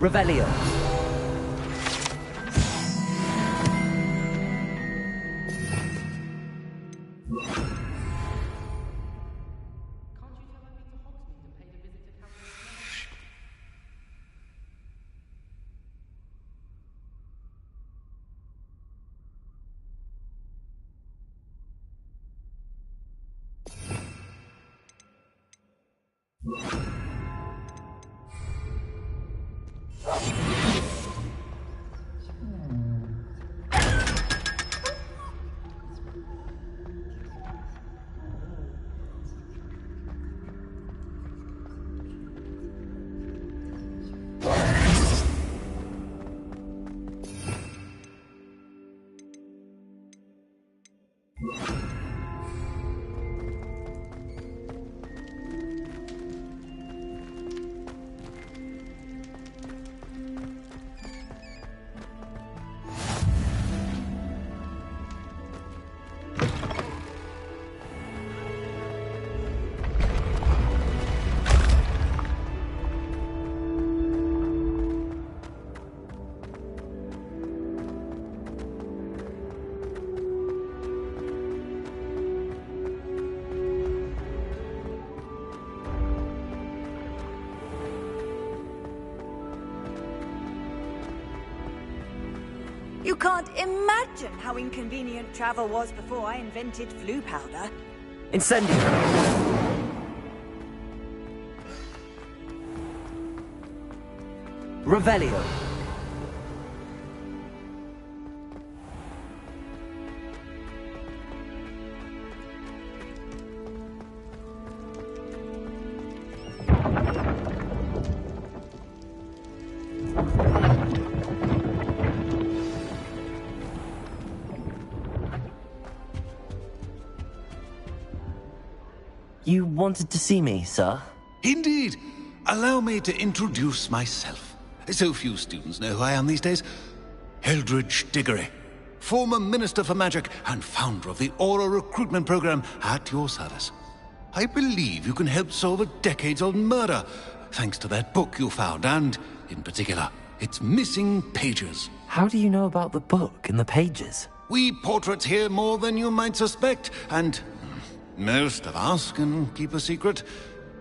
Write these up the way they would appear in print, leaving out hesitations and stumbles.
Revelio. You can't imagine how inconvenient travel was before I invented flu powder. Incendio. Revelio. You wanted to see me, sir? Indeed. Allow me to introduce myself. So few students know who I am these days. Eldridge Diggory, former Minister for Magic and founder of the Aura Recruitment Program, at your service. I believe you can help solve a decades-old murder, thanks to that book you found, and, in particular, its missing pages. How do you know about the book and the pages? We portraits hear more than you might suspect, and most of us can keep a secret.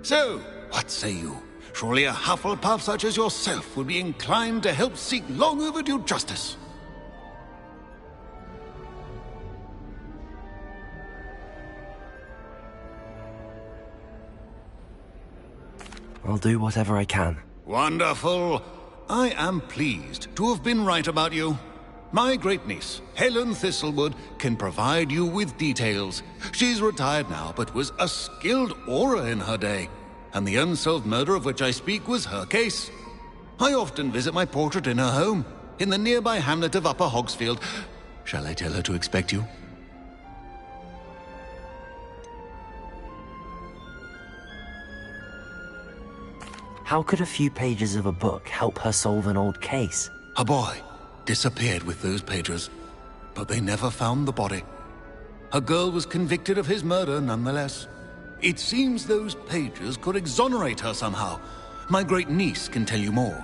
So, what say you? Surely a Hufflepuff such as yourself would be inclined to help seek long overdue justice. I'll do whatever I can. Wonderful. I am pleased to have been right about you. My great-niece, Helen Thistlewood, can provide you with details. She's retired now, but was a skilled aura in her day. And the unsolved murder of which I speak was her case. I often visit my portrait in her home, in the nearby hamlet of Upper Hogsfield. Shall I tell her to expect you? How could a few pages of a book help her solve an old case? A boy disappeared with those pages, but they never found the body. A girl was convicted of his murder nonetheless. It seems those pages could exonerate her somehow. My great-niece can tell you more.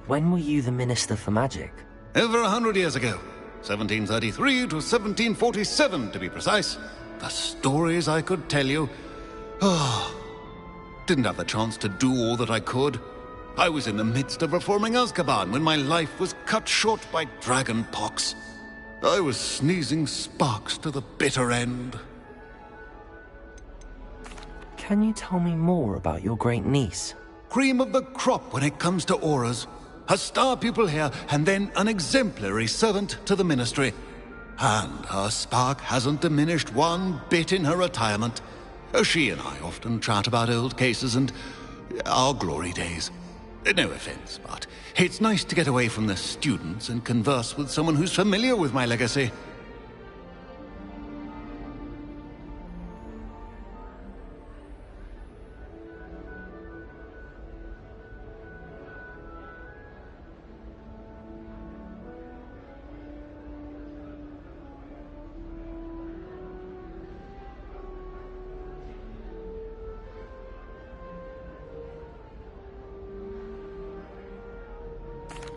When were you the Minister for Magic? Over 100 years ago. 1733 to 1747, to be precise. The stories I could tell you. Oh, didn't have the chance to do all that I could. I was in the midst of reforming Azkaban when my life was cut short by dragon pox. I was sneezing sparks to the bitter end. Can you tell me more about your great-niece? Cream of the crop when it comes to auras. A star pupil here, and then an exemplary servant to the ministry. And her spark hasn't diminished one bit in her retirement. She and I often chat about old cases and our glory days. No offense, but it's nice to get away from the students and converse with someone who's familiar with my legacy.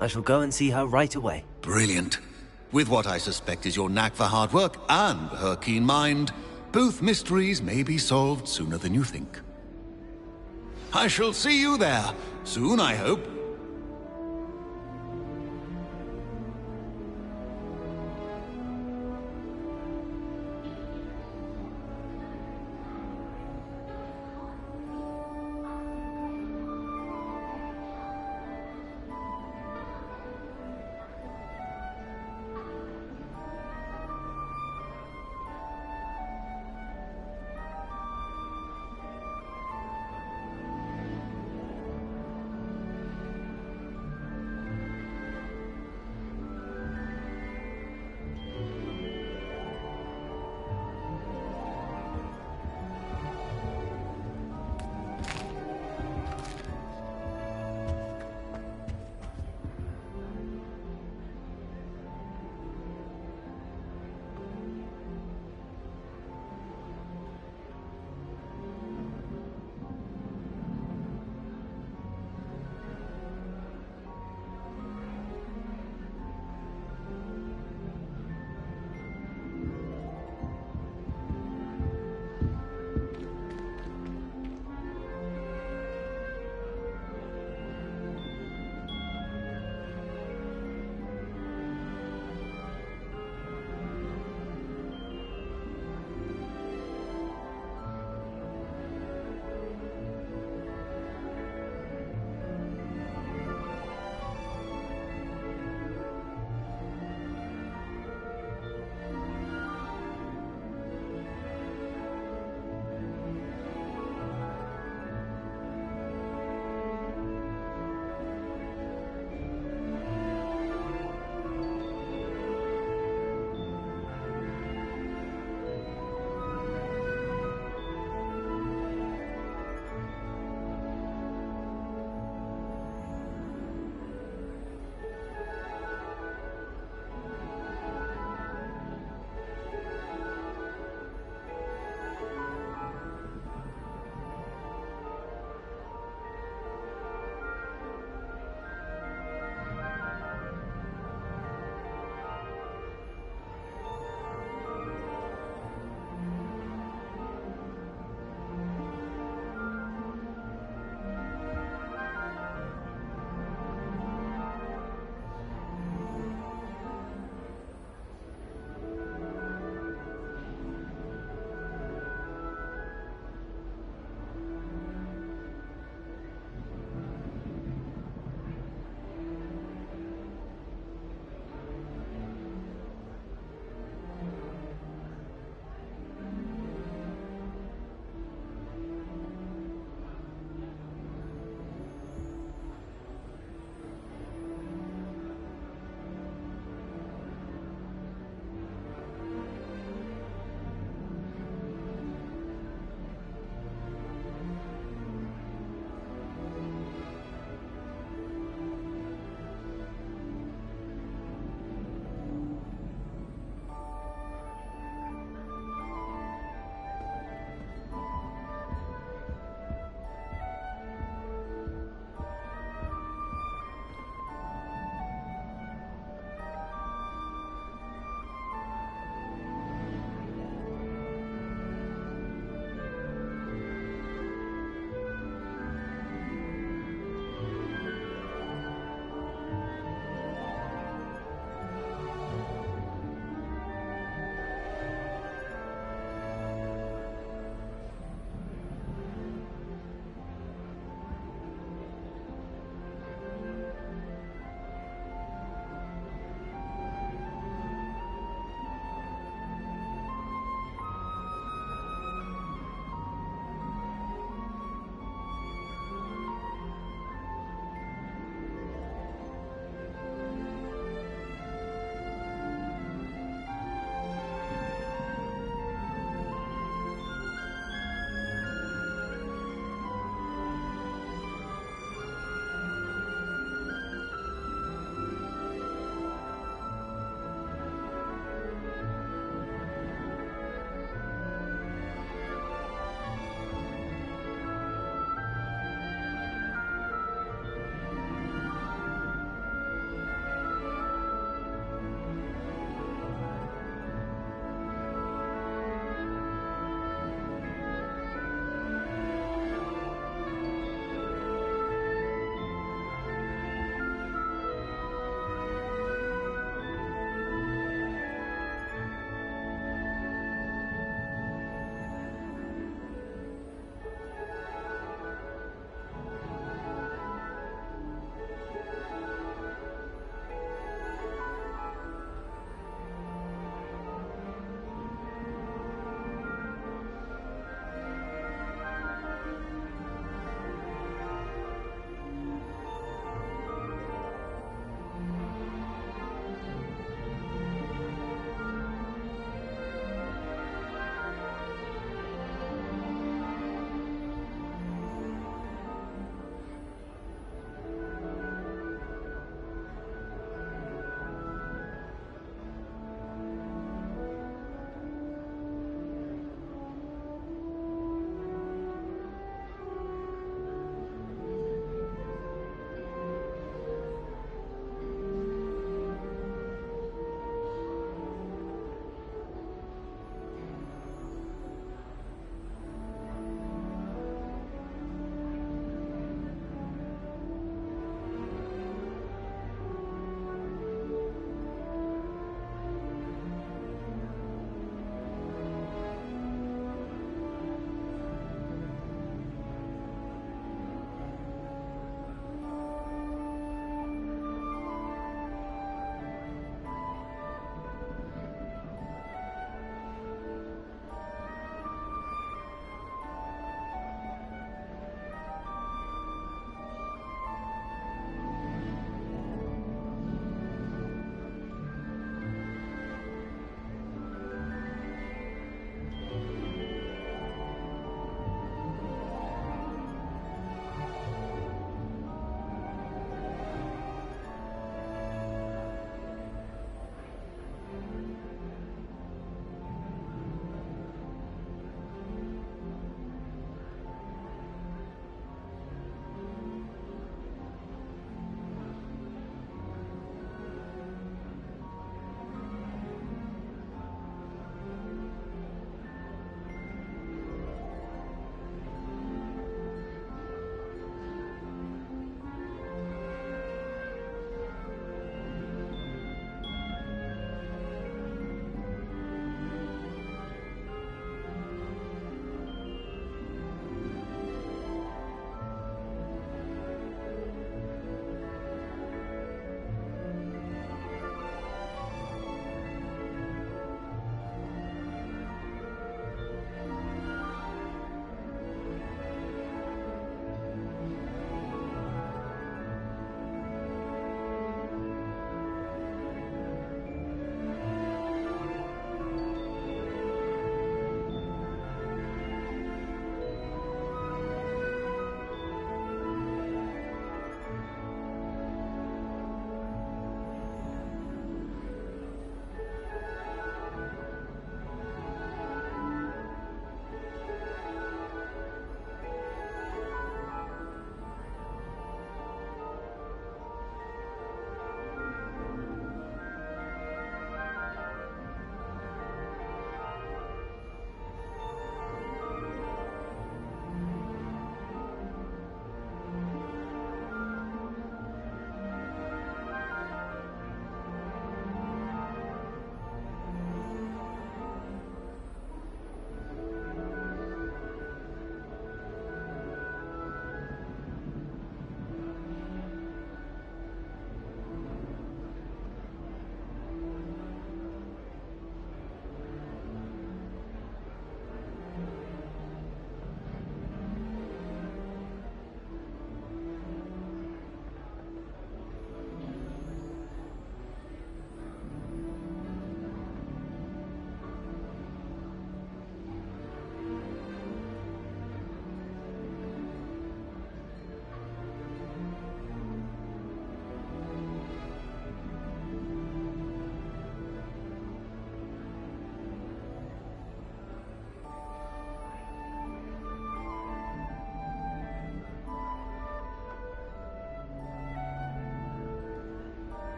I shall go and see her right away. Brilliant. With what I suspect is your knack for hard work and her keen mind, both mysteries may be solved sooner than you think. I shall see you there, soon I hope.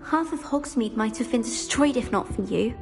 Half of Hogsmeade might have been destroyed if not for you.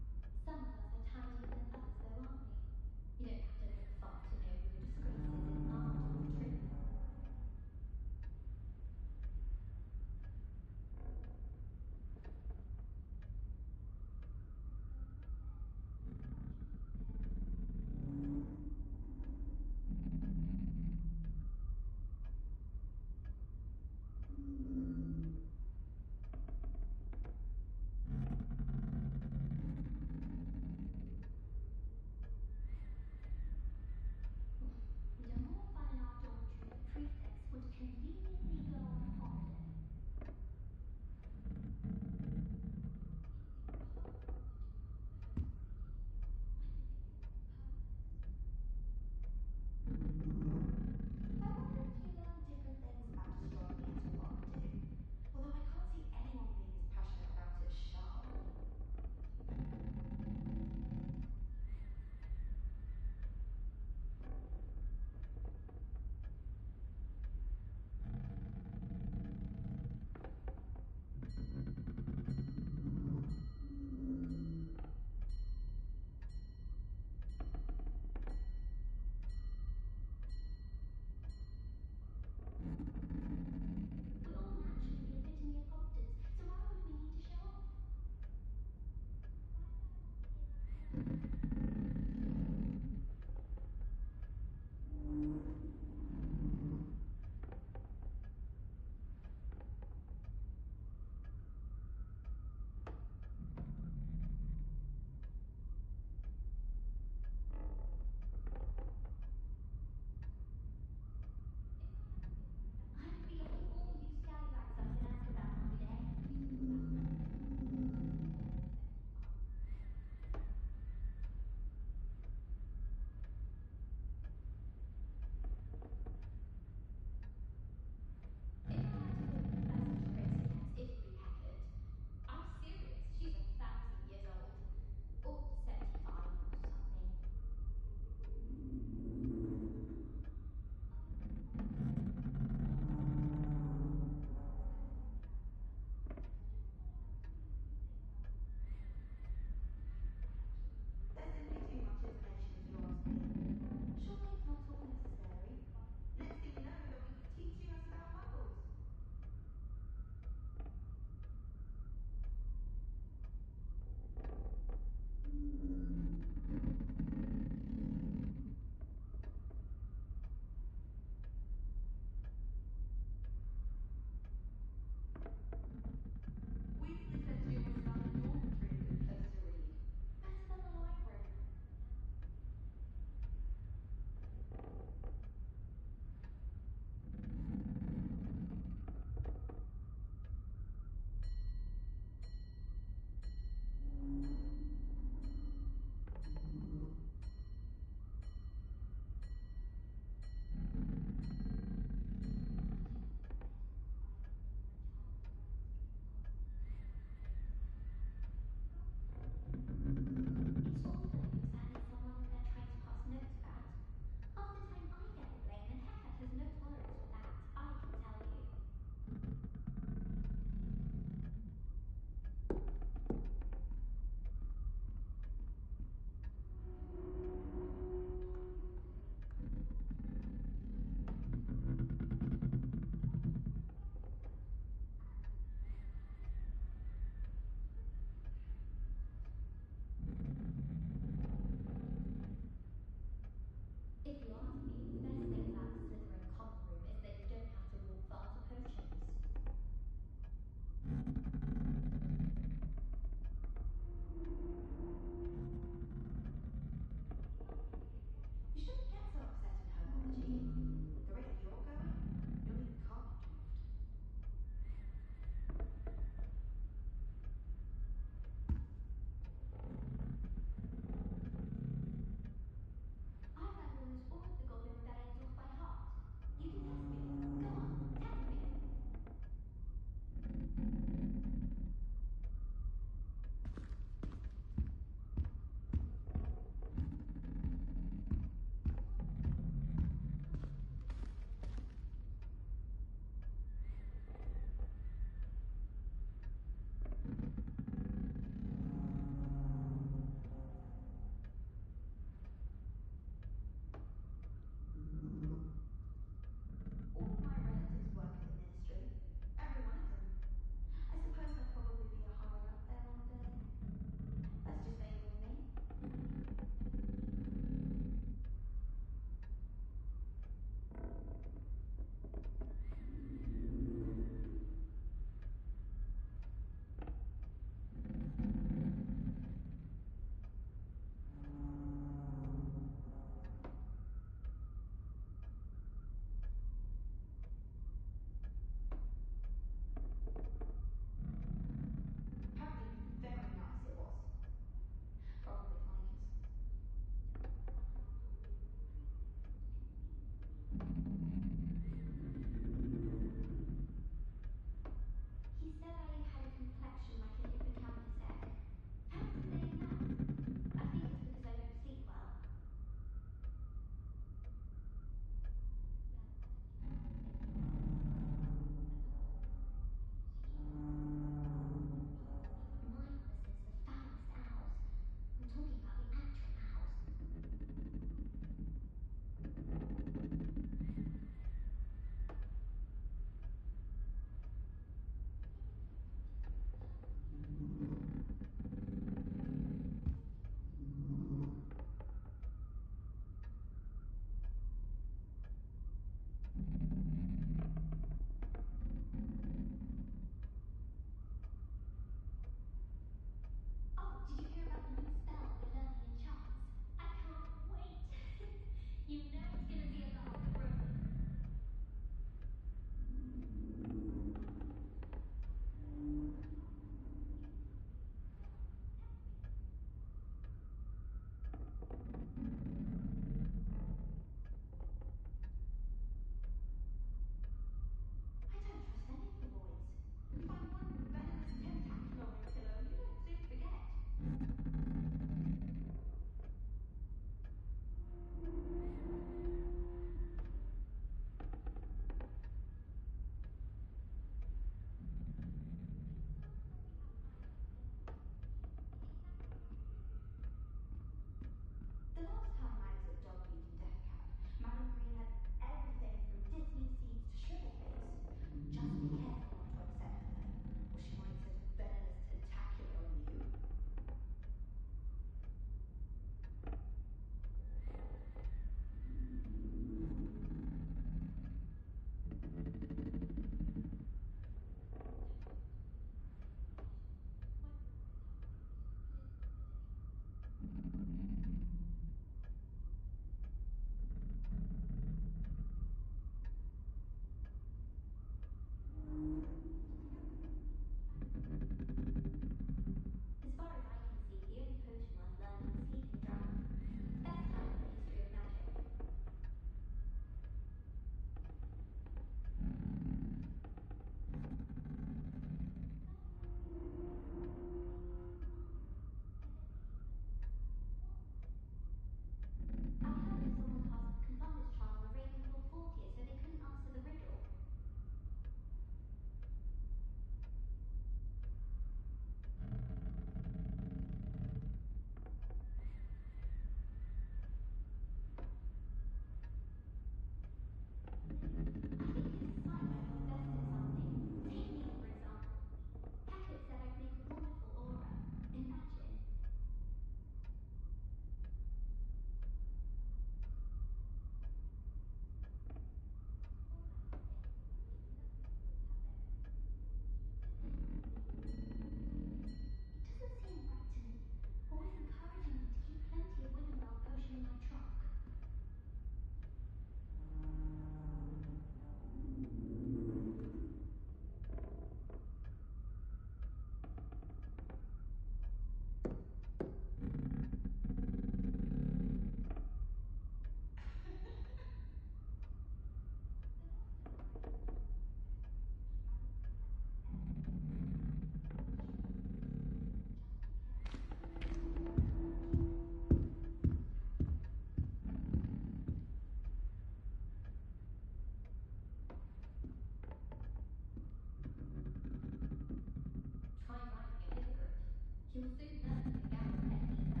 You'll soon learn that the gamma techniques have many practical uses. I'd much prefer if everyone could simply use all of the common rooms. I'm not a fan of mine, and frankly I find the decor quite depressing. I bet Garlic had a say in it. Why else would it be the only common room with plants? She's obviously showing favoritism.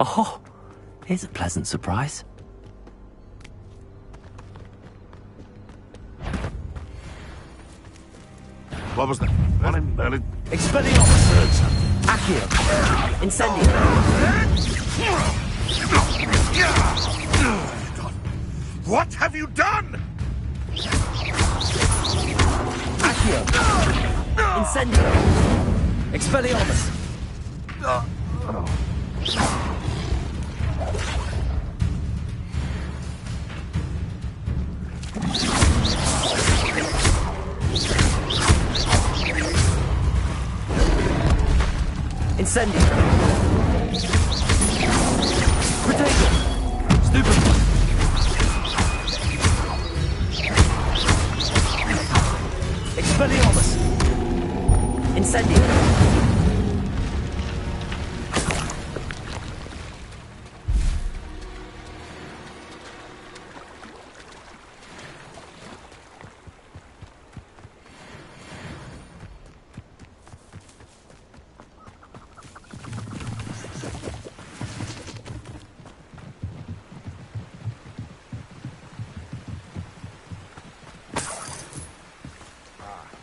Oh, here's a pleasant surprise. What was that? Expelliarmus! Accio! Incendio! What have you done? Accio! Incendio! Expelliarmus! Incendio! Protego! Stupefy! Expelliarmus! Incendio!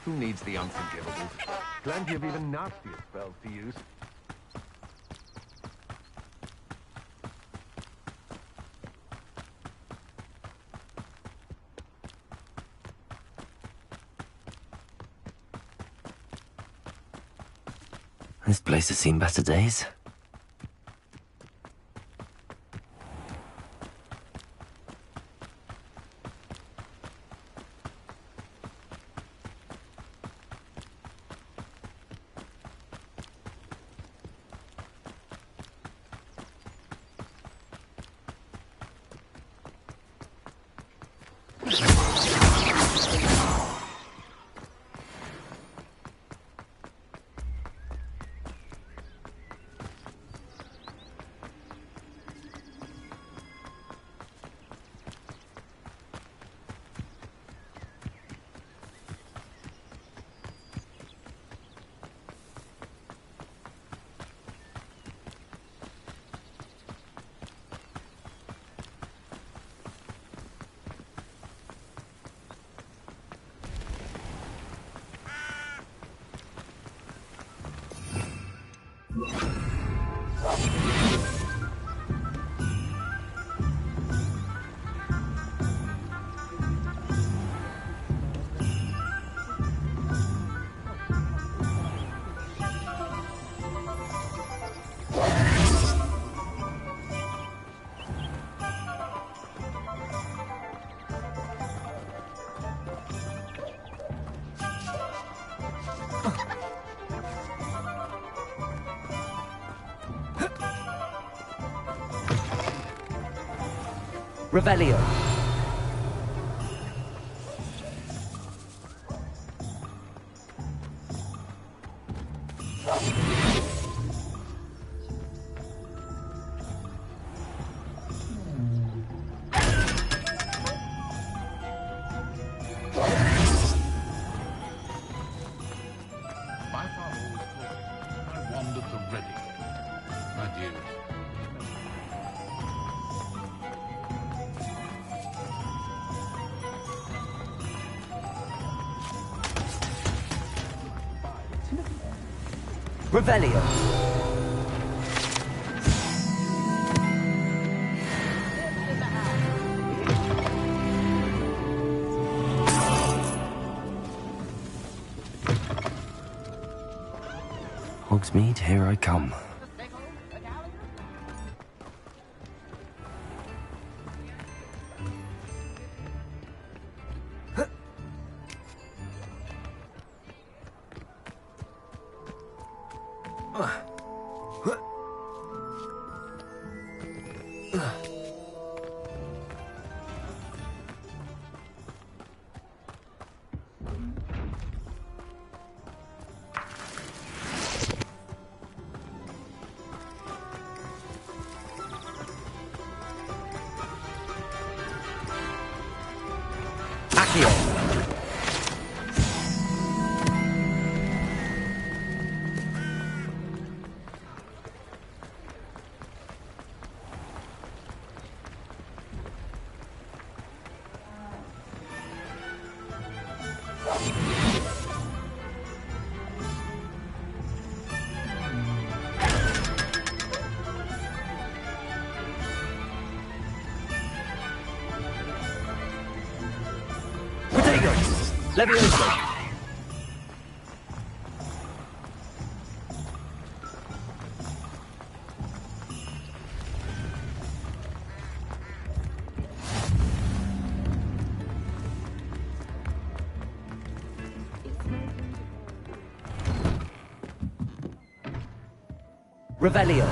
Who needs the unforgivable? Plenty of even nastier spells to use. This place has seen better days. Revelio. My father always taught me, I wandered the ready. Adieu. Revelio. Hogsmeade, here I come. Accio. Levioso. Revelio.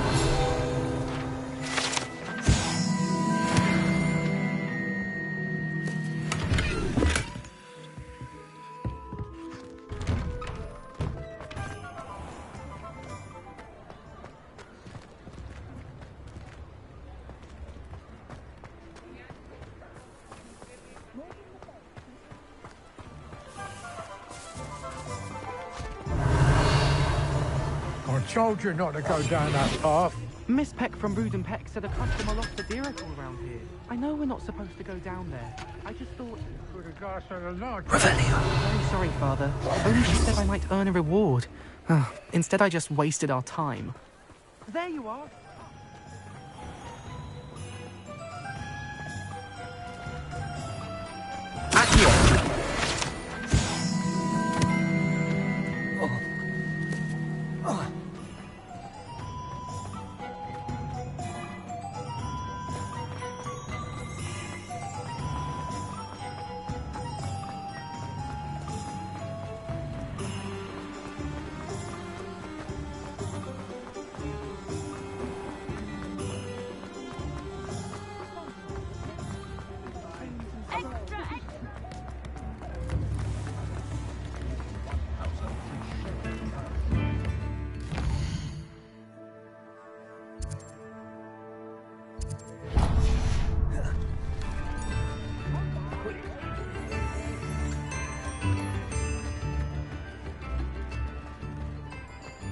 I told you not to go down that path. Miss Peck from Brood and Peck said a customer lost a deeracle around here. I know we're not supposed to go down there. I just thought... With regards to the lodge. Revelio. Very sorry, Father. Only she said I might earn a reward. Instead, I just wasted our time. There you are. Accio.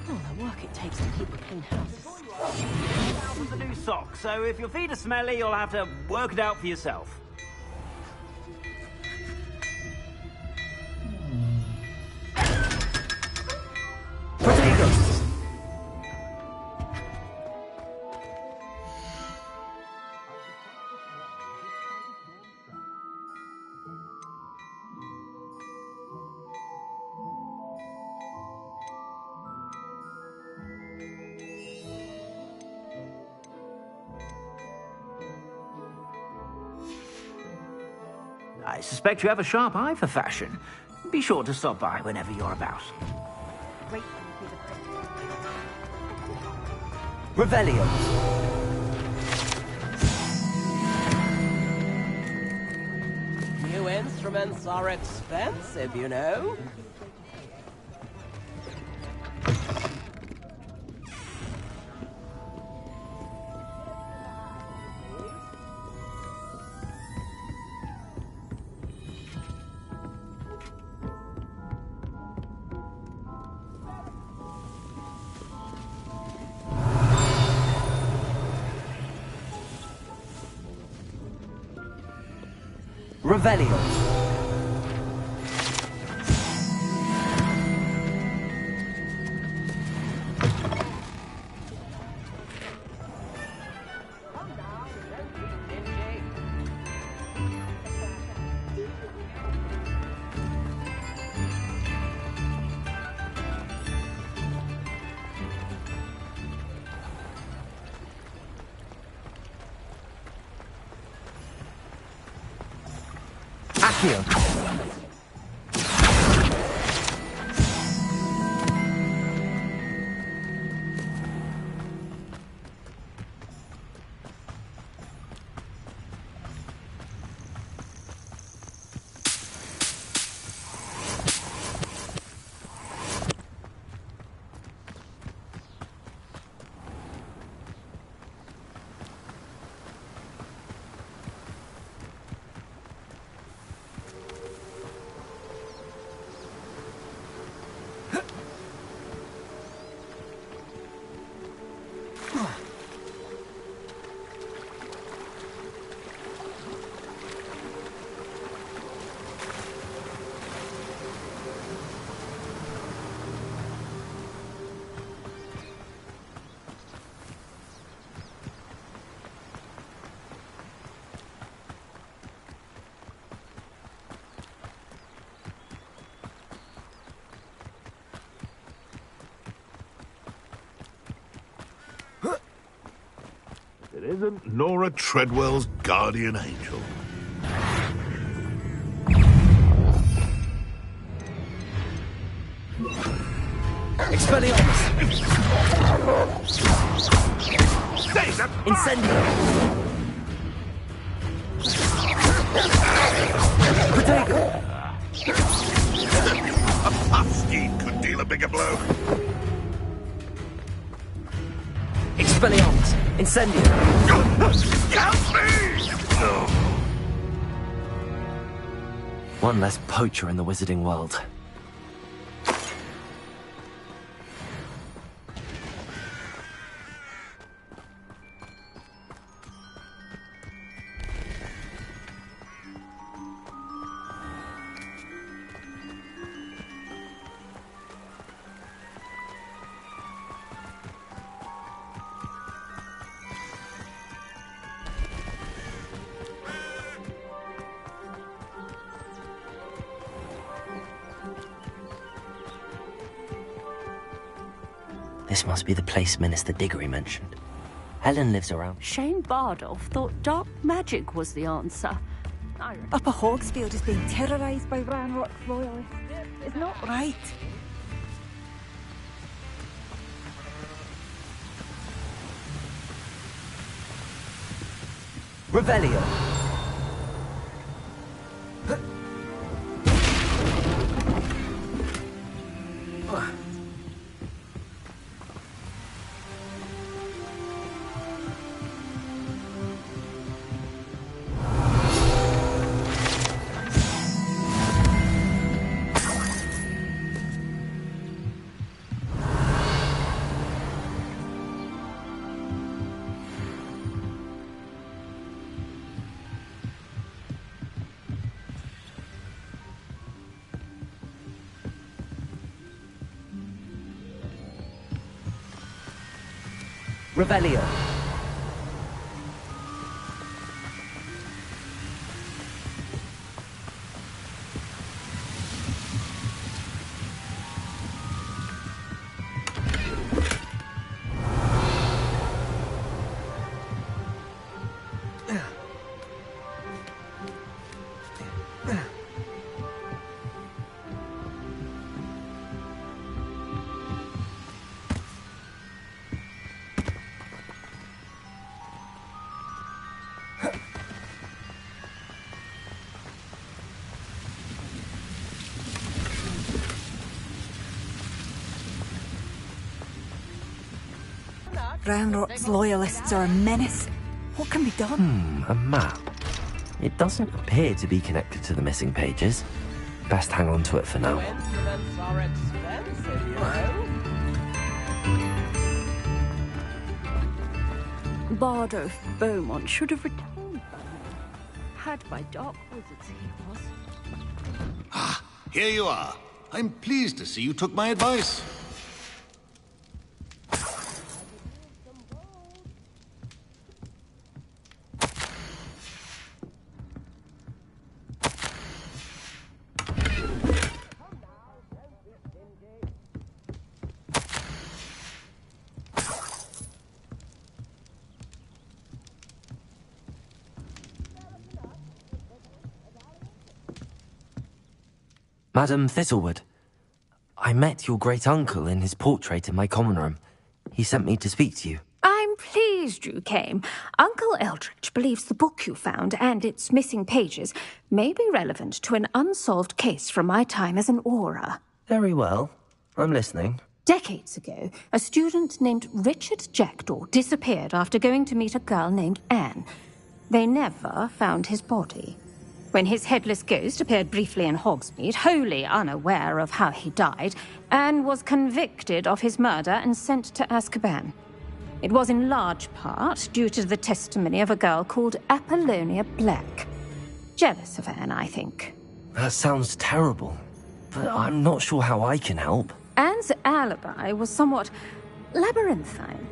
Oh, the work it takes to keep a clean house. Out with the new socks, so if your feet are smelly, you'll have to work it out for yourself. Potatoes! I suspect you have a sharp eye for fashion. Be sure to stop by whenever you're about. Revelio. New instruments are expensive, you know. Revelio. Accio. It isn't Nora Treadwell's guardian angel. Expelliarmus! Incendio! Protego! A puffskein could deal a bigger blow. Expelliarmus! Incendio! Help me! No. One less poacher in the wizarding world. This must be the place Minister Diggory mentioned. Helen lives around. Shane Bardolph thought dark magic was the answer. Upper Hogsfield is being terrorised by Ranrock royalists. It's not right. Revelio. Revelio. Roundrot's loyalists are a menace. What can be done? A map. It doesn't appear to be connected to the missing pages. Best hang on to it for now. Instruments are expensive, you know. Bardo Beaumont should have returned. Had by dark wizards he was. Ah, here you are. I'm pleased to see you took my advice. Madam Thistlewood, I met your great-uncle in his portrait in my common room. He sent me to speak to you. I'm pleased you came. Uncle Eldridge believes the book you found and its missing pages may be relevant to an unsolved case from my time as an aura. Very well. I'm listening. Decades ago, a student named Richard Jackdaw disappeared after going to meet a girl named Anne. They never found his body. When his headless ghost appeared briefly in Hogsmeade, wholly unaware of how he died, Anne was convicted of his murder and sent to Azkaban. It was in large part due to the testimony of a girl called Apollonia Black. Jealous of Anne, I think. That sounds terrible, but I'm not sure how I can help. Anne's alibi was somewhat labyrinthine.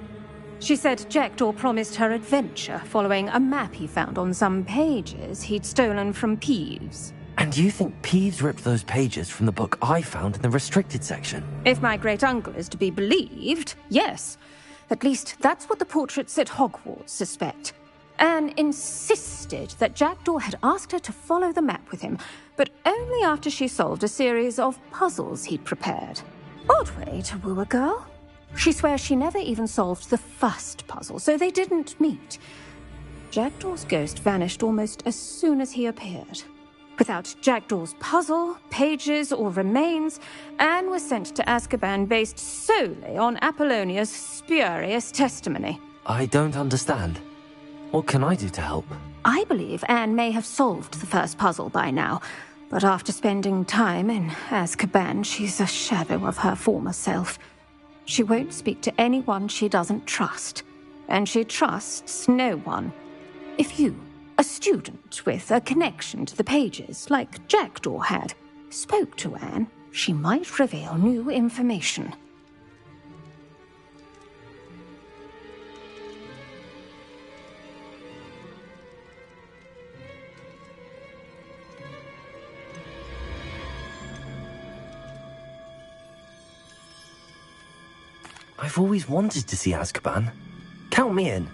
She said Jackdaw promised her adventure following a map he found on some pages he'd stolen from Peeves. And you think Peeves ripped those pages from the book I found in the restricted section? If my great-uncle is to be believed, yes. At least that's what the portraits at Hogwarts suspect. Anne insisted that Jackdaw had asked her to follow the map with him, but only after she solved a series of puzzles he'd prepared. Odd way to woo a girl. She swears she never even solved the first puzzle, so they didn't meet. Jackdaw's ghost vanished almost as soon as he appeared. Without Jackdaw's puzzle, pages, or remains, Anne was sent to Azkaban based solely on Apollonia's spurious testimony. I don't understand. What can I do to help? I believe Anne may have solved the first puzzle by now, but after spending time in Azkaban, she's a shadow of her former self. She won't speak to anyone she doesn't trust, and she trusts no one. If you, a student with a connection to the pages, like Jackdaw had, spoke to Anne, she might reveal new information. I've always wanted to see Azkaban. Count me in.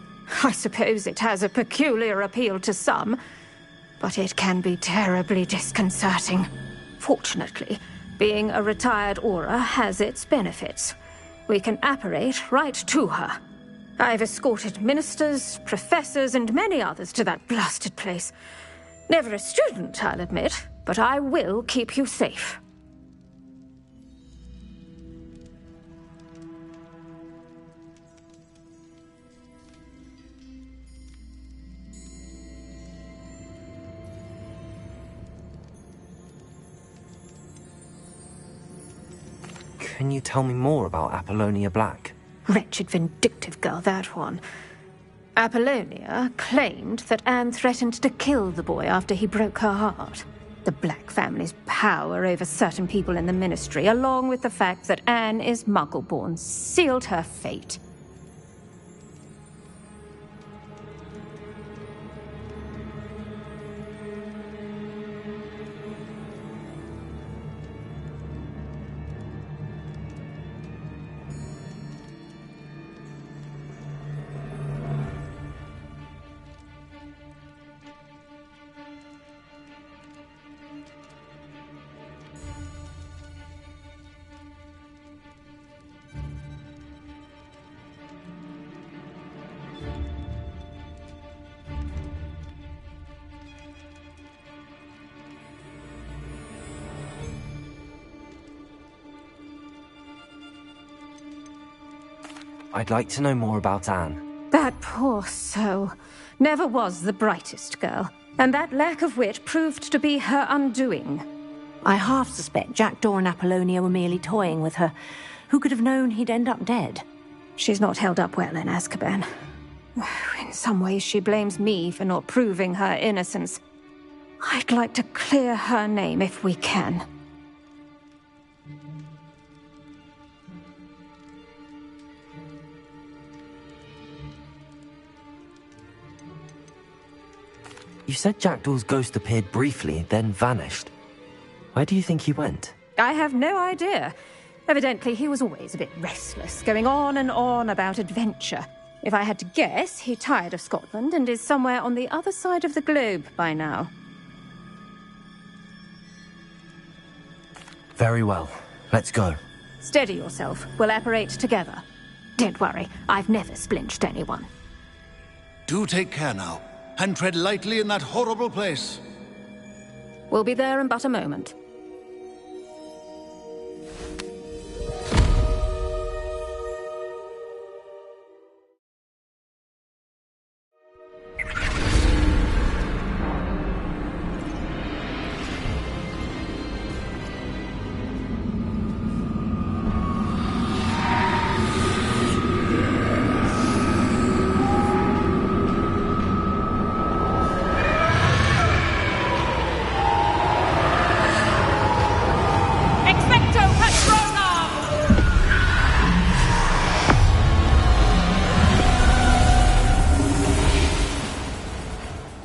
I suppose it has a peculiar appeal to some, but it can be terribly disconcerting. Fortunately, being a retired aura has its benefits. We can apparate right to her. I've escorted ministers, professors, and many others to that blasted place. Never a student, I'll admit, but I will keep you safe. Can you tell me more about Apollonia Black? Wretched, vindictive girl, that one. Apollonia claimed that Anne threatened to kill the boy after he broke her heart. The Black family's power over certain people in the Ministry, along with the fact that Anne is Muggle-born, sealed her fate. I'd like to know more about Anne. That poor soul never was the brightest girl, and that lack of wit proved to be her undoing. I half suspect Jackdaw and Apollonia were merely toying with her. Who could have known he'd end up dead? She's not held up well in Azkaban. In some ways, she blames me for not proving her innocence. I'd like to clear her name if we can. You said Jackdaw's ghost appeared briefly, then vanished. Where do you think he went? I have no idea. Evidently, he was always a bit restless, going on and on about adventure. If I had to guess, he tired of Scotland and is somewhere on the other side of the globe by now. Very well. Let's go. Steady yourself. We'll apparate together. Don't worry, I've never splinched anyone. Do take care now, and tread lightly in that horrible place. We'll be there in but a moment.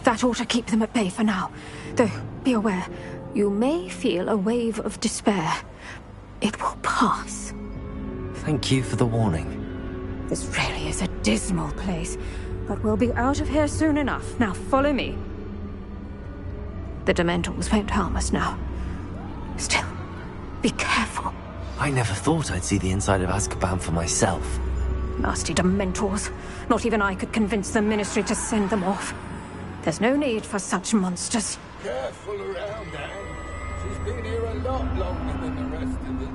That ought to keep them at bay for now. Though, be aware, you may feel a wave of despair. It will pass. Thank you for the warning. This really is a dismal place, but we'll be out of here soon enough. Now follow me. The Dementors won't harm us now. Still, be careful. I never thought I'd see the inside of Azkaban for myself. Nasty Dementors. Not even I could convince the Ministry to send them off. There's no need for such monsters. Careful around, Anne. She's been here a lot longer than the rest of us.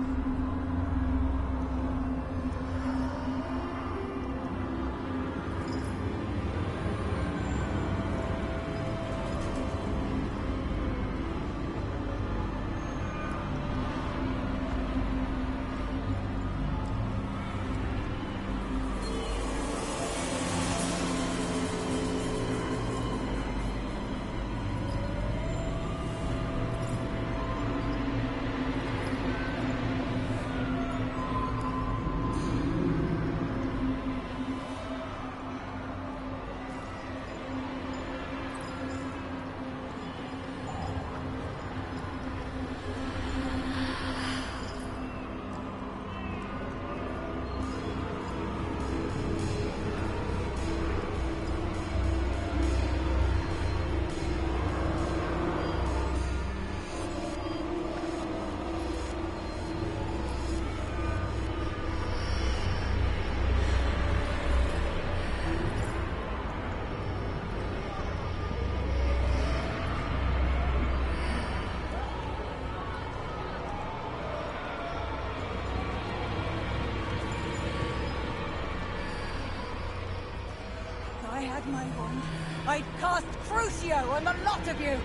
I had my wand, I'd cast Crucio on the lot of you!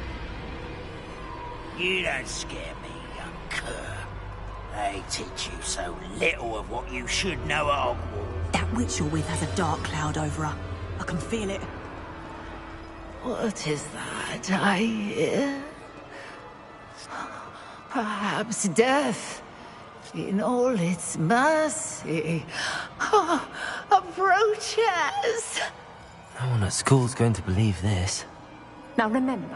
You don't scare me, young cur. They teach you so little of what you should know at Hogwarts. That witch you're with has a dark cloud over her. I can feel it. What is that I hear? Perhaps death, in all its mercy, approaches. No one at school's going to believe this. Now remember,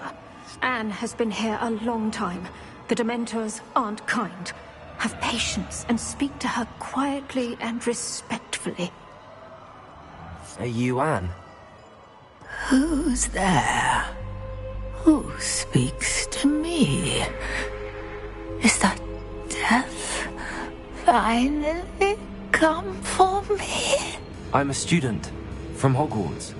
Anne has been here a long time. The Dementors aren't kind. Have patience and speak to her quietly and respectfully. Are you Anne? Who's there? Who speaks to me? Is that death finally come for me? I'm a student from Hogwarts.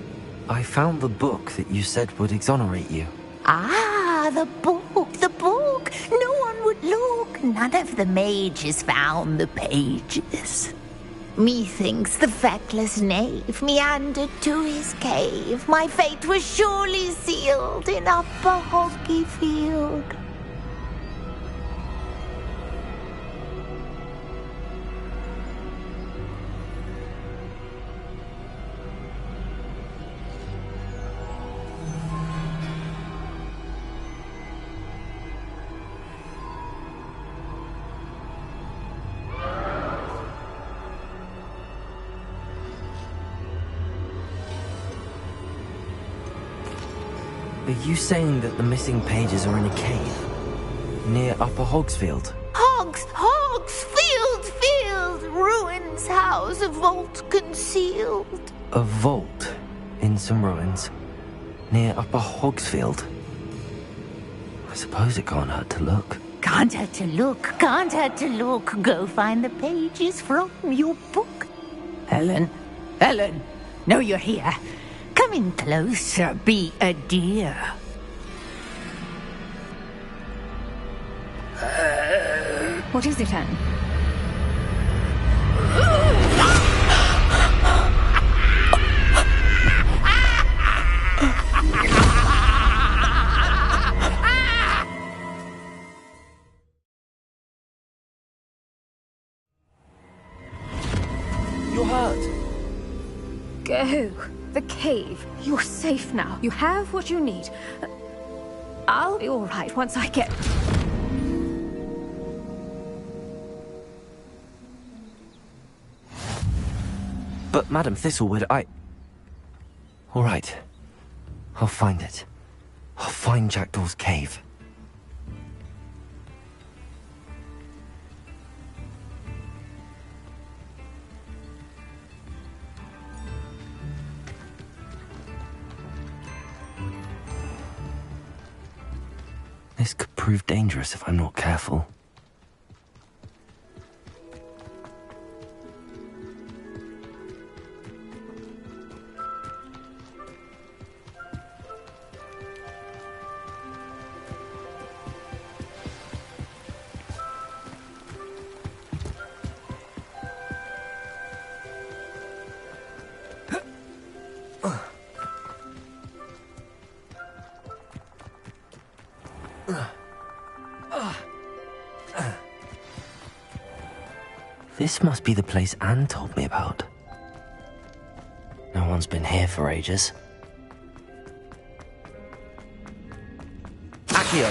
I found the book that you said would exonerate you. Ah, the book, the book. No one would look. None of the mages found the pages. Methinks the feckless knave meandered to his cave. My fate was surely sealed in Upper Hoggy Field. Are you saying that the missing pages are in a cave? Near Upper Hogsfield? Field! Ruins house, a vault concealed. A vault in some ruins? Near Upper Hogsfield? I suppose it can't hurt to look. Can't hurt to look. Go find the pages from your book. Helen, know you're here. Come in closer, be a dear. What is it, Anne? You're hurt. Go. The cave. You're safe now. You have what you need. I'll be all right once I get... But, Madam Thistlewood, All right. I'll find it. I'll find Jackdaw's cave. This could prove dangerous if I'm not careful. This must be the place Anne told me about. No one's been here for ages. Accio!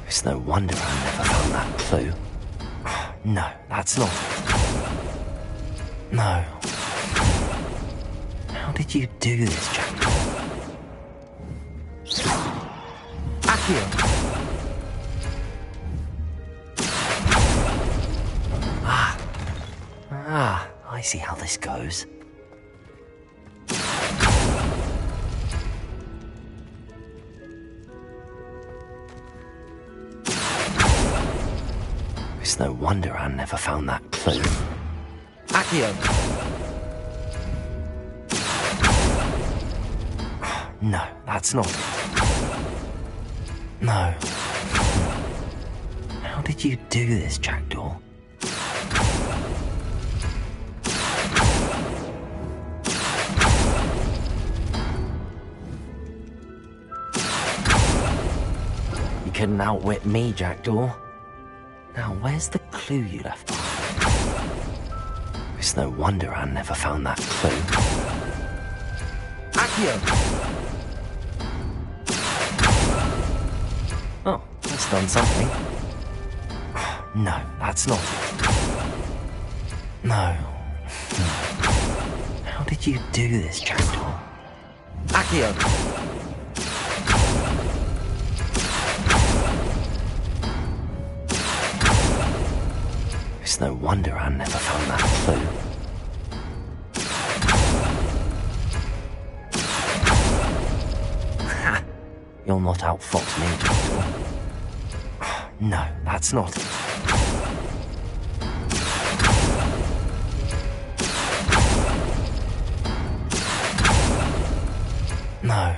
It's no wonder I never found that clue. No, that's not it. No. How did you do this, Jack? Accio! I see how this goes. It's no wonder Anne never found that clue. Accio! No, that's not it. No. How did you do this, Jackdaw? You couldn't outwit me, Jackdaw. Now, where's the clue you left behind? It's no wonder Anne never found that clue. Accio! Oh, that's done something. No, that's not it. No. How did you do this, Jackdaw? Accio! It's no wonder Anne never found that clue. Ha! You'll not outfox me, Jackdaw. No, that's not it. No.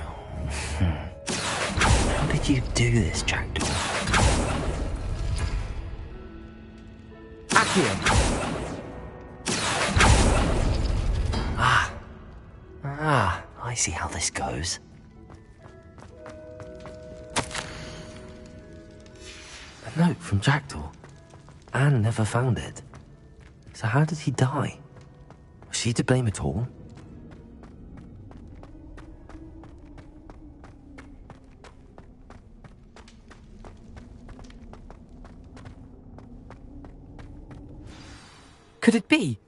How did you do this, Jackdaw? Requiem. I see how this goes. A note from Jackdaw. Anne never found it. So how did he die? Was she to blame at all? Could it be?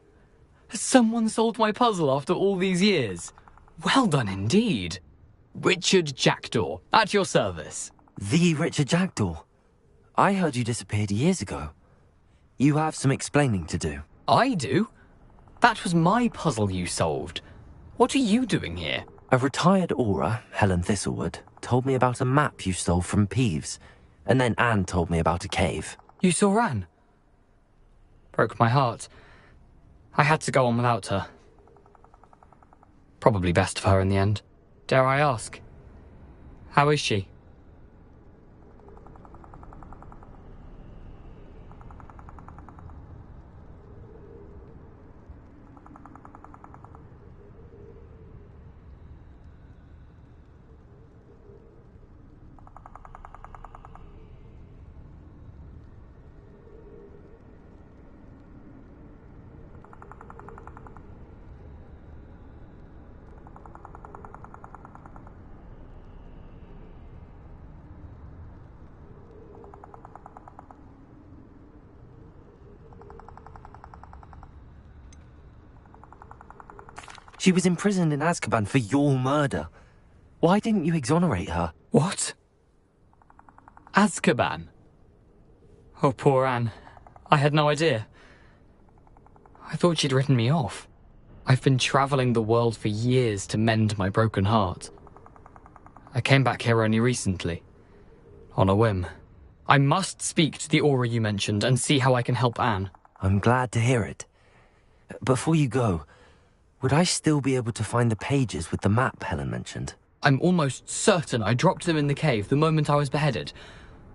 Has someone solved my puzzle after all these years? Well done indeed. Richard Jackdaw, at your service. The Richard Jackdaw? I heard you disappeared years ago. You have some explaining to do. I do? That was my puzzle you solved. What are you doing here? A retired aura, Helen Thistlewood, told me about a map you stole from Peeves, and then Anne told me about a cave. You saw Anne? Broke my heart. I had to go on without her. Probably best of her in the end. Dare I ask? How is she? She was imprisoned in Azkaban for your murder. Why didn't you exonerate her? What? Azkaban? Oh, poor Anne. I had no idea. I thought she'd written me off. I've been travelling the world for years to mend my broken heart. I came back here only recently. On a whim. I must speak to the aura you mentioned and see how I can help Anne. I'm glad to hear it. Before you go, would I still be able to find the pages with the map Helen mentioned? I'm almost certain I dropped them in the cave the moment I was beheaded.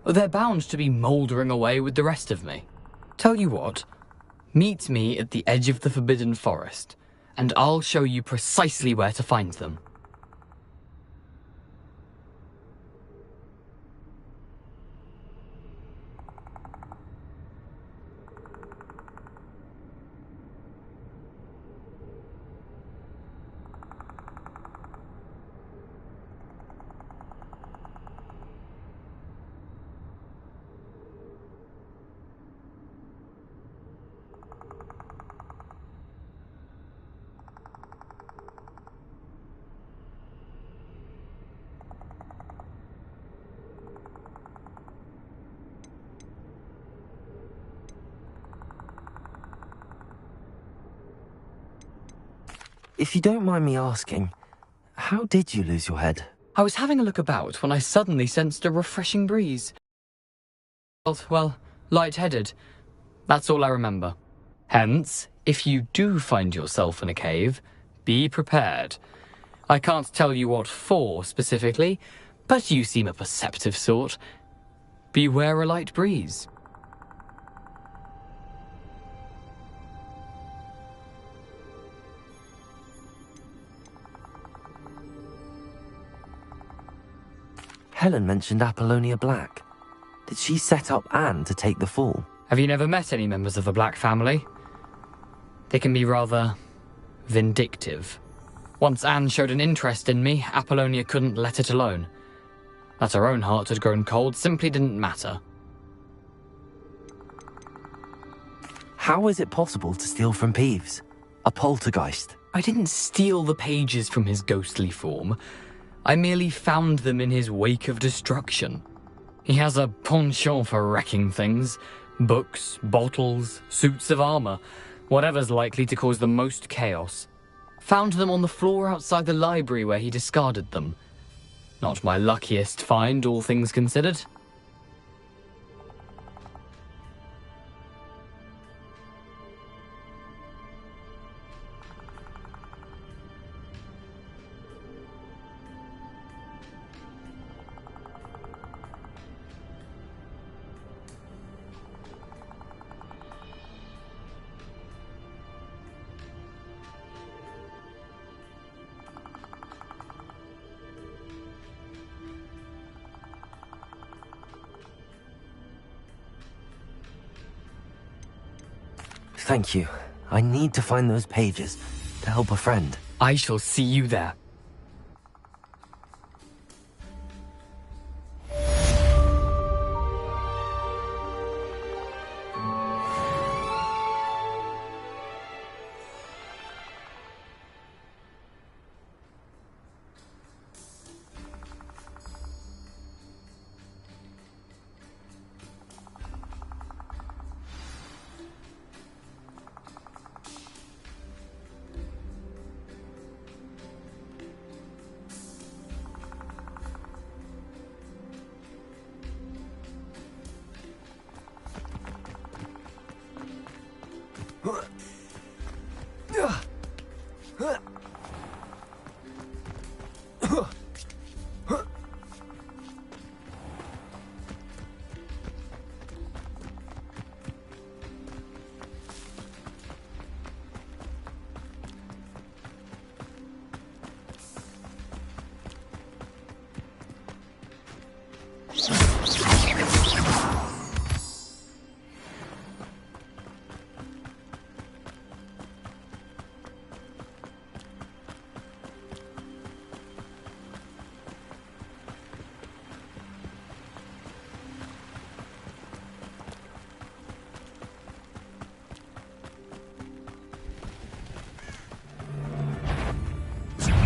They're bound to be mouldering away with the rest of me. Tell you what, meet me at the edge of the Forbidden Forest, and I'll show you precisely where to find them. If you don't mind me asking, how did you lose your head? I was having a look about when I suddenly sensed a refreshing breeze. Well, lightheaded. That's all I remember. Hence, if you do find yourself in a cave, be prepared. I can't tell you what for specifically, but you seem a perceptive sort. Beware a light breeze. Helen mentioned Apollonia Black. Did she set up Anne to take the fall? Have you never met any members of the Black family? They can be rather vindictive. Once Anne showed an interest in me, Apollonia couldn't let it alone. That her own heart had grown cold simply didn't matter. How is it possible to steal from Peeves? A poltergeist? I didn't steal the pages from his ghostly form. I merely found them in his wake of destruction. He has a penchant for wrecking things. Books, bottles, suits of armor, whatever's likely to cause the most chaos. Found them on the floor outside the library where he discarded them. Not my luckiest find, all things considered. Thank you. I need to find those pages to help a friend. I shall see you there.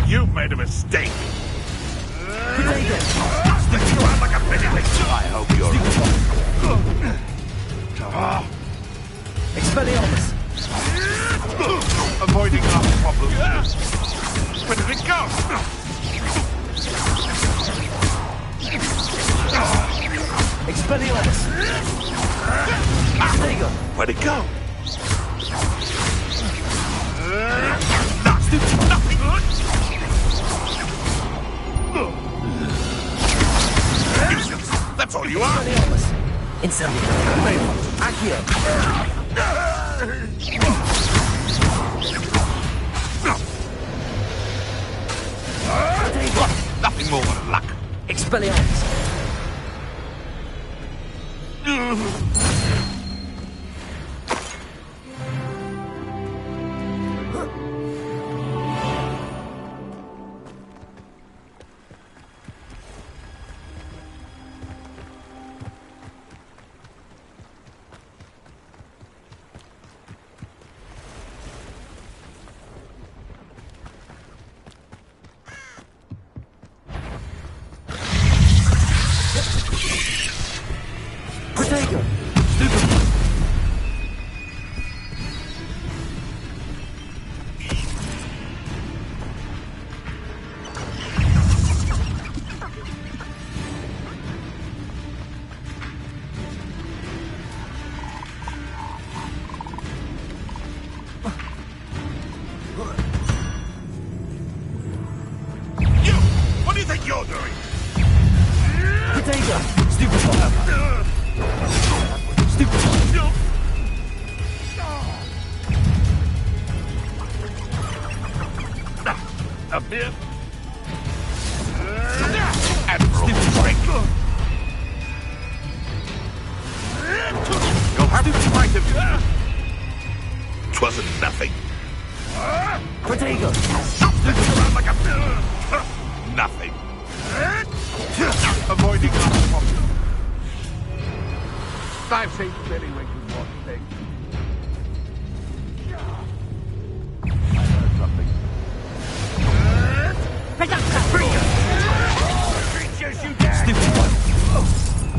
You've made a mistake. I hope you're... Expelliarmus! Avoiding our problems. Where did it go? Expelliarmus! There you go. Where'd it go? Nothing good. Useless. That's all you are. Expelliarmus! Incendio! Accio! Nothing more than luck. Expelliarmus! What do you think you're doing? Potato! Stupefy! Stupefy! A bit. Admirable strength. You'll have to fight him. 'Twasn't nothing. Potato! Around like a... Nothing. Avoiding our problem. I've seen many wicked one thing. I heard something. Reductor! Creatures you dare! Stupid one!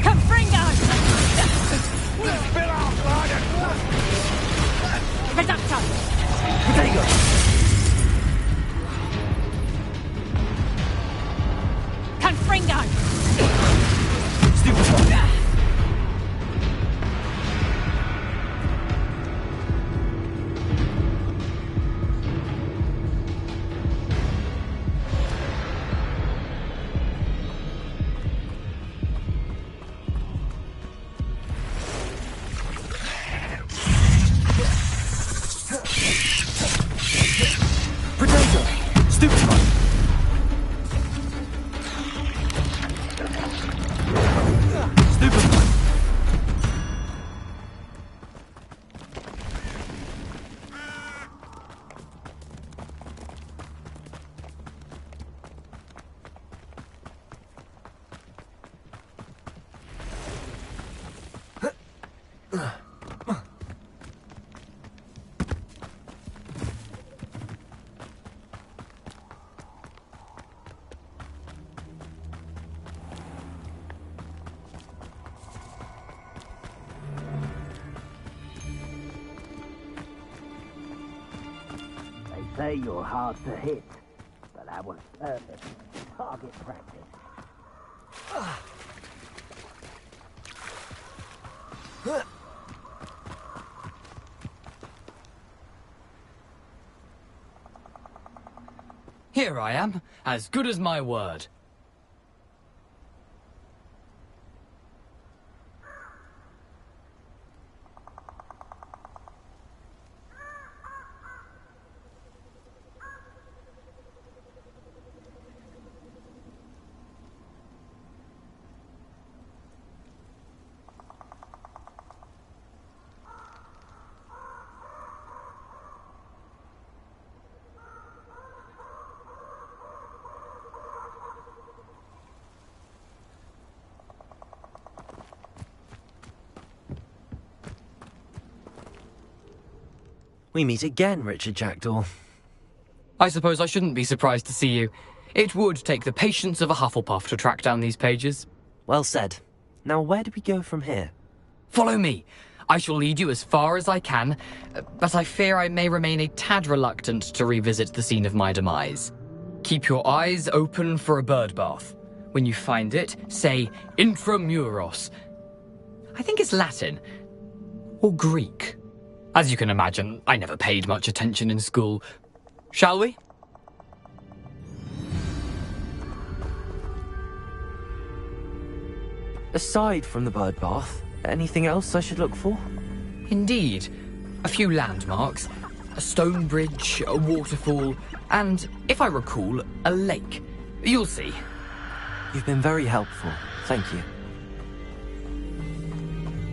Confringo! Spill our blood and... Reductor! Potato! Confringo! Stupid one! say you're hard to hit, but that was perfect. Target practice. Here I am, as good as my word. We meet again, Richard Jackdaw. I suppose I shouldn't be surprised to see you. It would take the patience of a Hufflepuff to track down these pages. Well said. Now where do we go from here? Follow me. I shall lead you as far as I can, but I fear I may remain a tad reluctant to revisit the scene of my demise. Keep your eyes open for a bird bath. When you find it, say intramuros. I think it's Latin. Or Greek. As you can imagine, I never paid much attention in school. Shall we? Aside from the bird bath, anything else I should look for? Indeed. A few landmarks, a stone bridge, a waterfall, and, if I recall, a lake. You'll see. You've been very helpful. Thank you.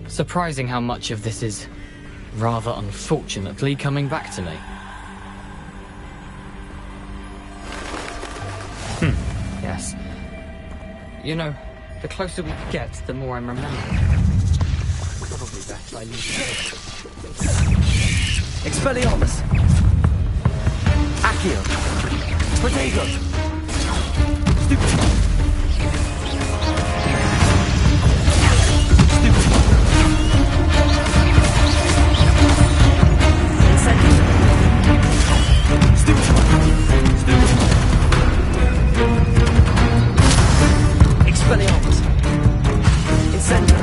Surprising how much of this is, rather unfortunately, coming back to me. Yes. You know, the closer we get, the more I'm remembering. Probably best I leave it. Expelliarmus! Accio! Protego! Stupid! Expelliarmus! Incendio!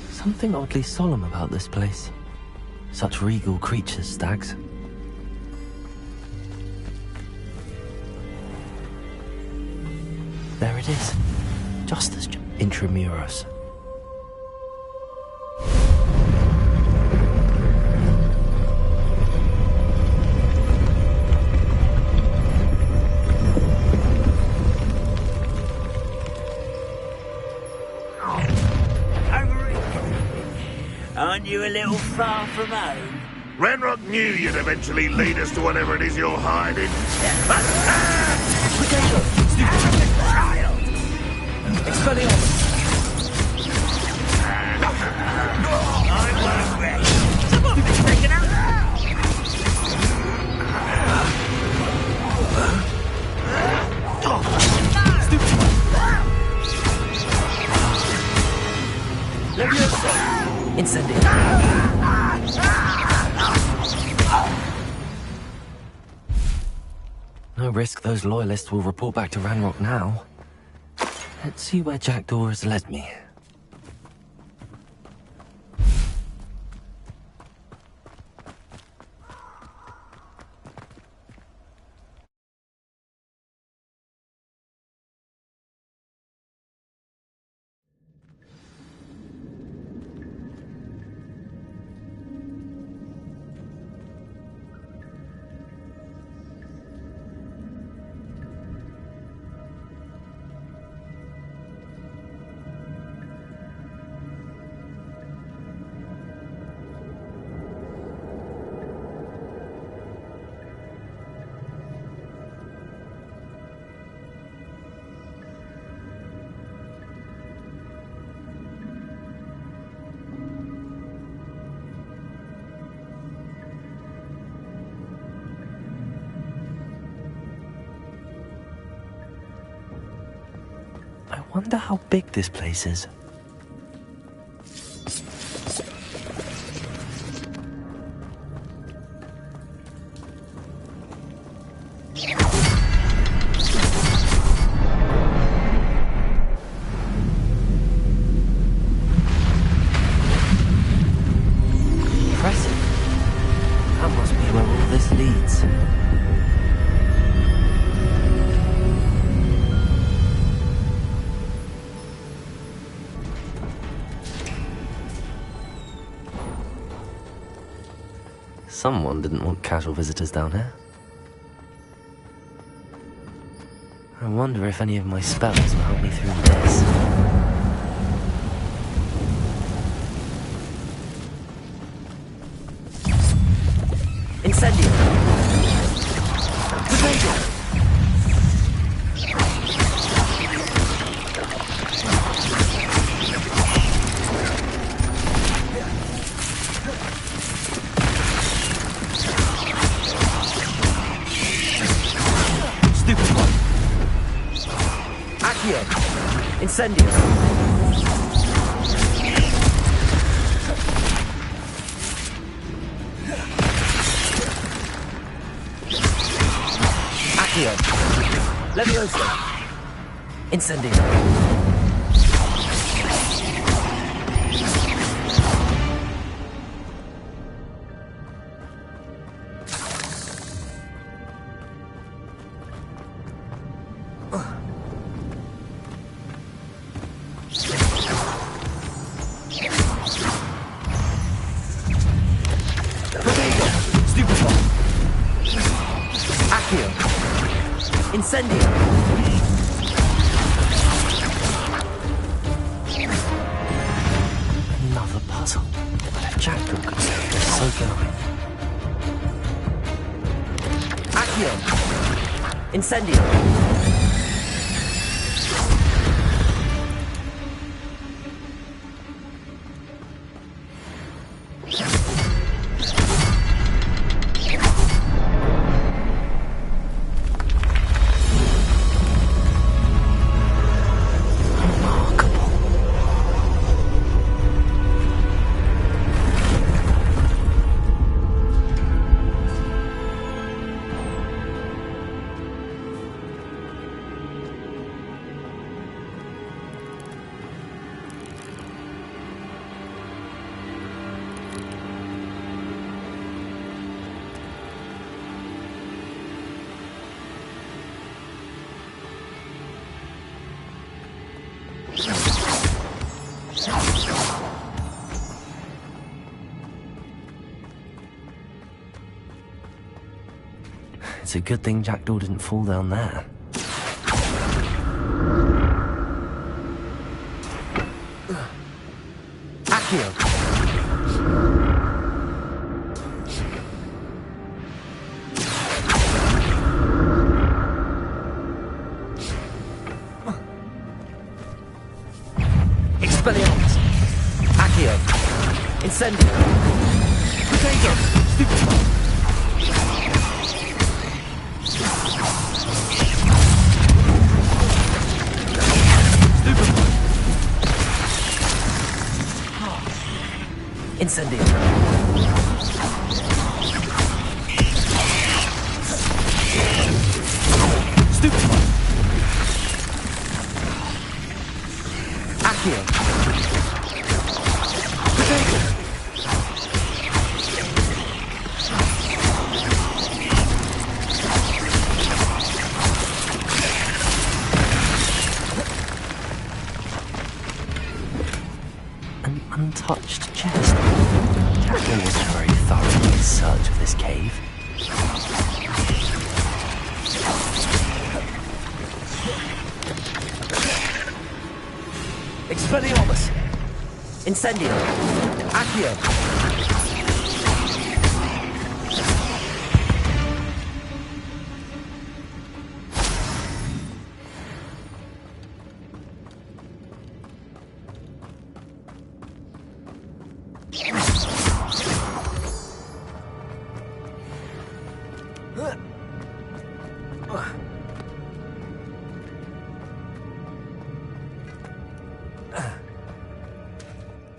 Something oddly solemn about this place. Such regal creatures, stags. There it is. Just as intramuros. Aren't you a little far from home? Ranrock knew you'd eventually lead us to whatever it is you're hiding. Potato! Expelliarmus! I won't rest. Some of it's taken out now! Leviosa! Incendio! No risk those loyalists will report back to Ranrock now. Let's see where Jackdaw has led me. Wonder how big this place is. Impressive. That must be where all this leads. Someone didn't want casual visitors down here. I wonder if any of my spells will help me through this. Incendio! Potato! Incendio! Accio! Levioso! Incendio! Incendio! Another puzzle. But if Jackdaw could stay this so going. Accio! Incendio! It's a good thing Jackdaw didn't fall down there. Accio! Expelliarmus! Accio! Incendio! Potato! Stupefy! Incendio! Stupefy! Accio! Potato! An untouched chest. Jackdaw wasn't very thorough in his search of this cave. Expelliarmus! Incendio! Accio!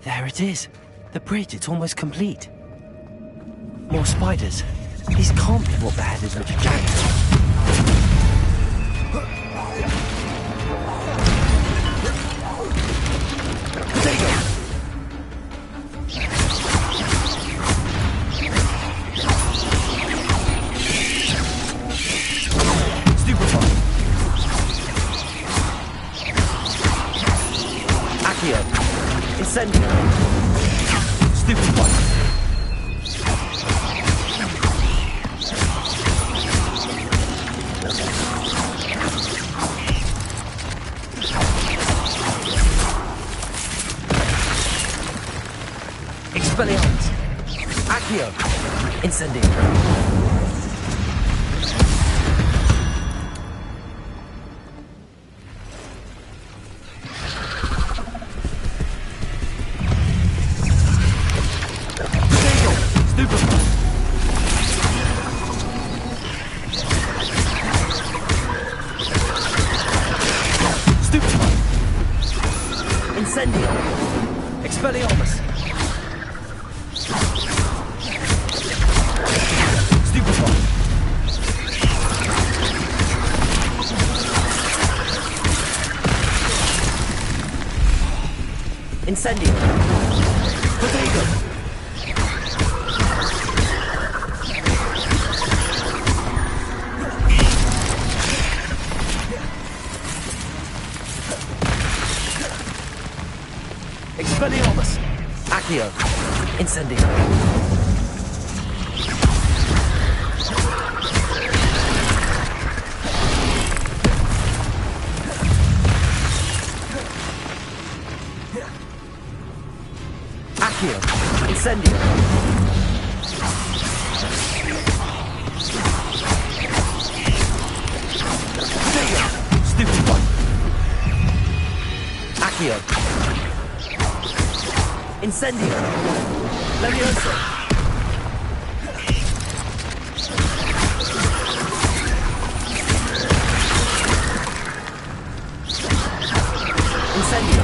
There it is. The bridge, it's almost complete. More spiders. These can't be what beheaded Richard Jackdaw. Incendio! Stupefy! Expelliarmus! Accio! Incendio! Incendio! Potato! Expelliarmus! Accio! Incendio! Incendio! Stupid one! Accio! Incendio! Leviosa! Incendio!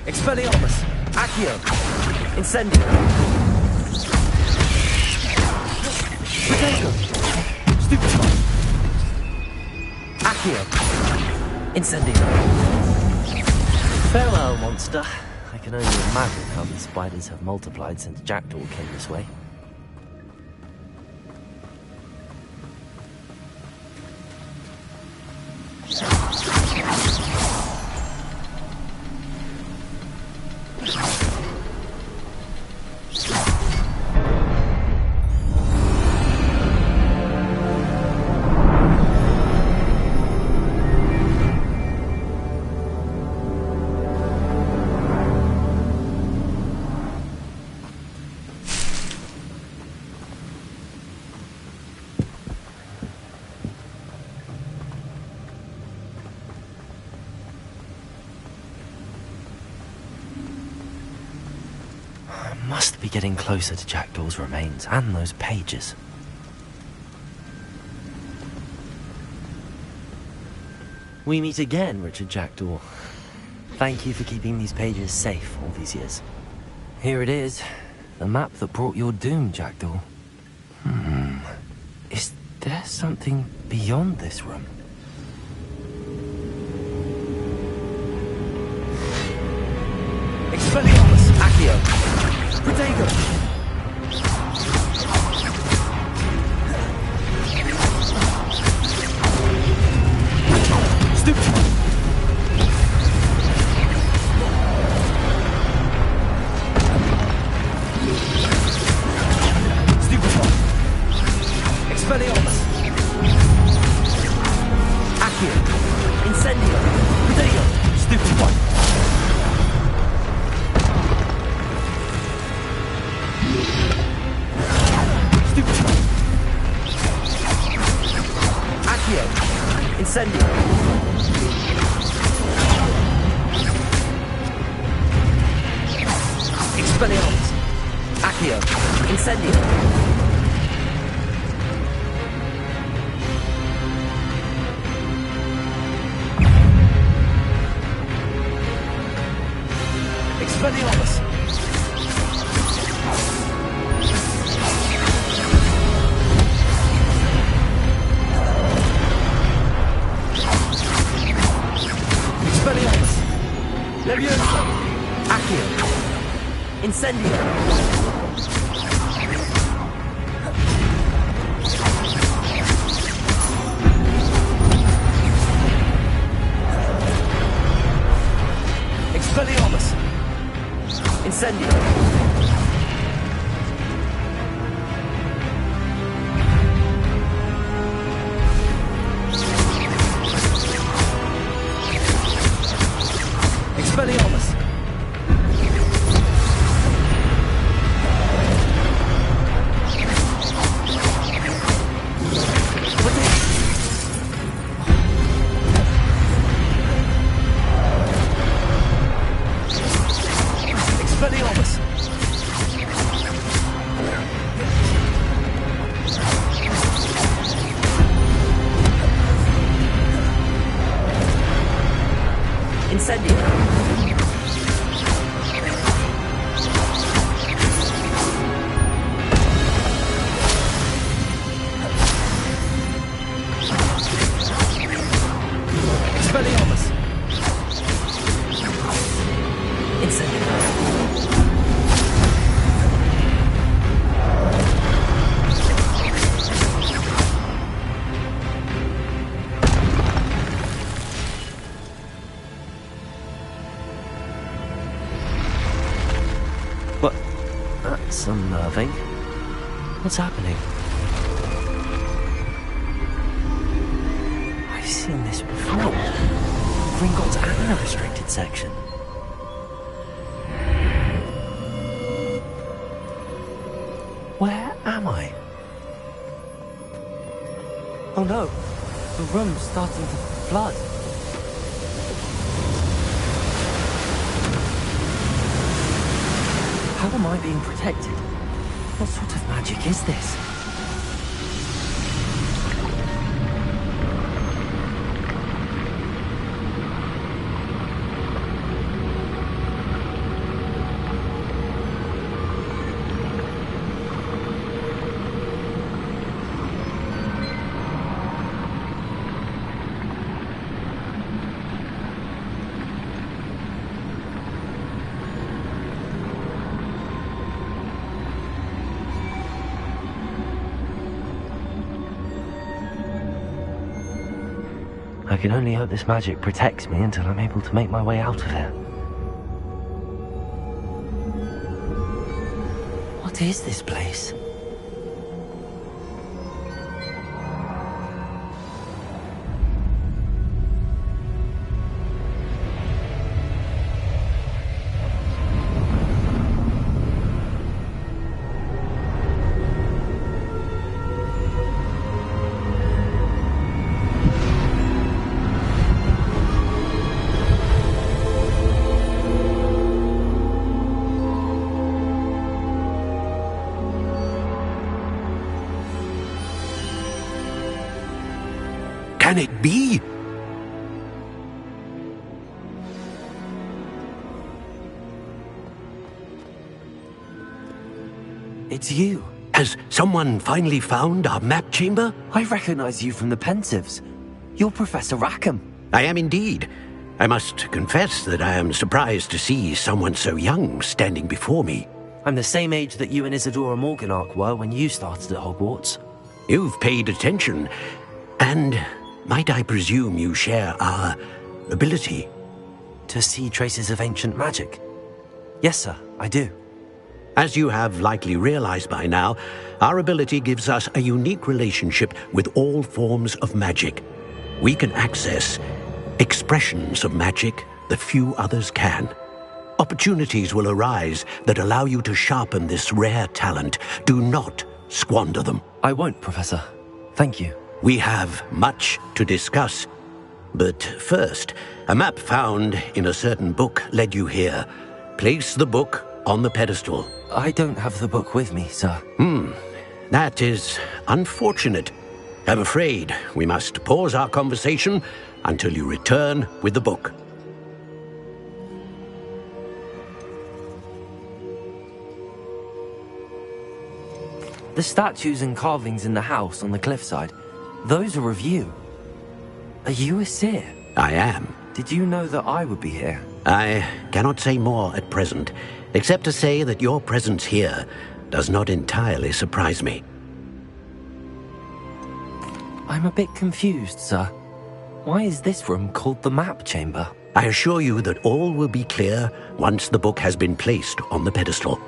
Expelliarmus! Accio! Incendio! Potato! Stupefy! Accio! Incendio! Farewell, monster. I can only imagine how these spiders have multiplied since Jackdaw came this way. Must be getting closer to Jackdaw's remains and those pages. We meet again, Richard Jackdaw. Thank you for keeping these pages safe all these years. Here it is, the map that brought your doom, Jackdaw. Is there something beyond this room? Expelliarmus! Accio! Potato! Stupid! Stupid! Expelliarmus! Accio! Incendio! Potato! Stupid one! Incendio! Expelliarmus! Accio! Incendio! Expelliarmus! Expelliarmus! Leviosa! Accio! Incendio! Expelliarmus! Incendio! Expelliarmus! Expelliarmus! Incendio! Expelliarmus! Incendio! What? That's unnerving. What's happening? I've seen this before. Gringotts and the restricted section. Where am I? Oh no, the room's starting to flood. How am I being protected? What sort of magic is this? I can only hope this magic protects me until I'm able to make my way out of here. What is this place? Can it be? It's you. Has someone finally found our map chamber? I recognize you from the Pensives. You're Professor Rackham. I am indeed. I must confess that I am surprised to see someone so young standing before me. I'm the same age that you and Isadora Morganach were when you started at Hogwarts. You've paid attention, and might I presume you share our ability? To see traces of ancient magic? Yes, sir, I do. As you have likely realized by now, our ability gives us a unique relationship with all forms of magic. We can access expressions of magic that few others can. Opportunities will arise that allow you to sharpen this rare talent. Do not squander them. I won't, Professor. Thank you. We have much to discuss, But first, a map found in a certain book led you here. Place the book on the pedestal. I don't have the book with me, sir. That is unfortunate. I'm afraid we must pause our conversation until you return with the book. The statues and carvings in the house on the cliffside, those are of you. Are you a seer? I am. Did you know that I would be here? I cannot say more at present, except to say that your presence here does not entirely surprise me. I'm a bit confused, sir. Why is this room called the map chamber? I assure you that all will be clear once the book has been placed on the pedestal.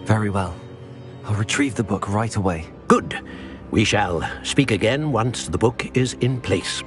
Very well. I'll retrieve the book right away. Good. We shall speak again once the book is in place.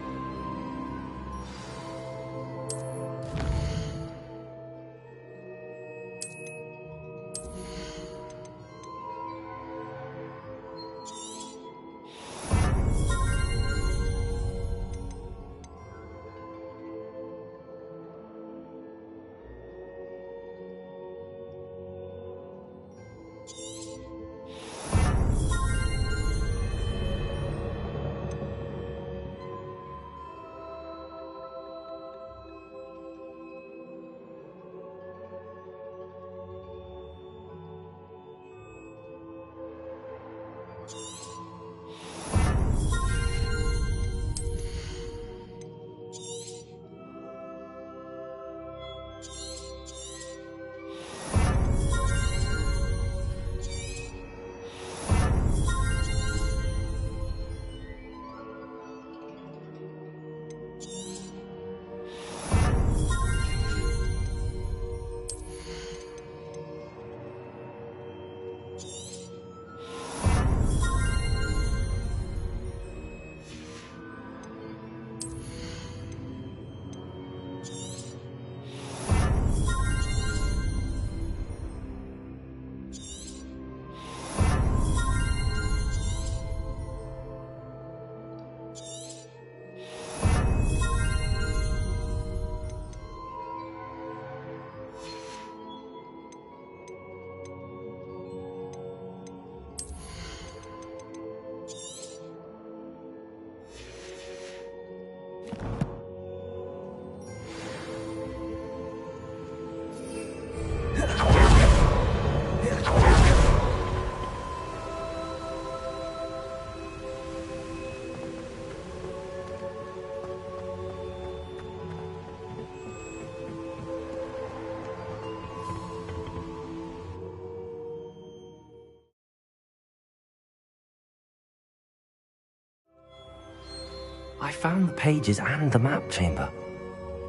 I found the pages and the map chamber.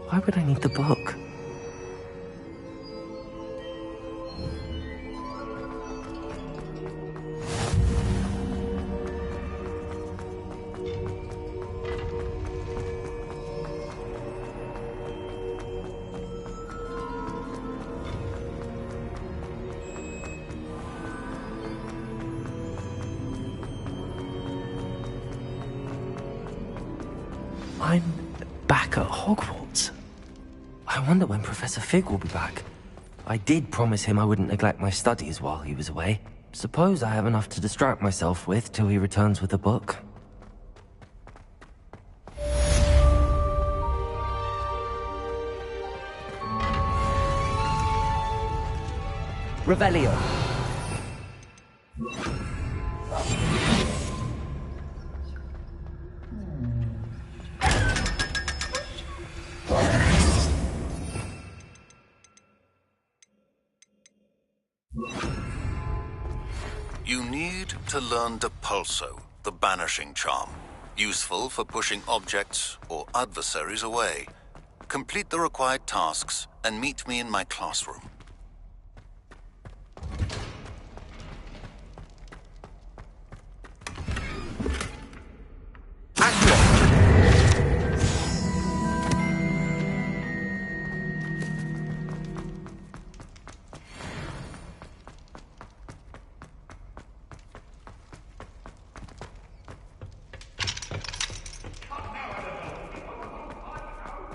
Why would I need the book? I'm back at Hogwarts. I wonder when Professor Fig will be back. I did promise him I wouldn't neglect my studies while he was away. suppose I have enough to distract myself with till he returns with the book. Revelio. You need to learn Depulso, the banishing charm. Useful for pushing objects or adversaries away. Complete the required tasks and meet me in my classroom.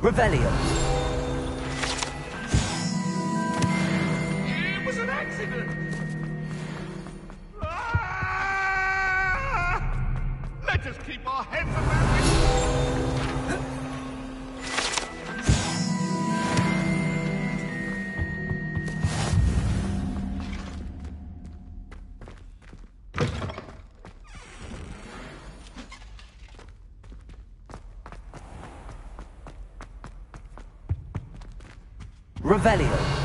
Revelio. It was an accident! Let us keep our heads about it! Revelio.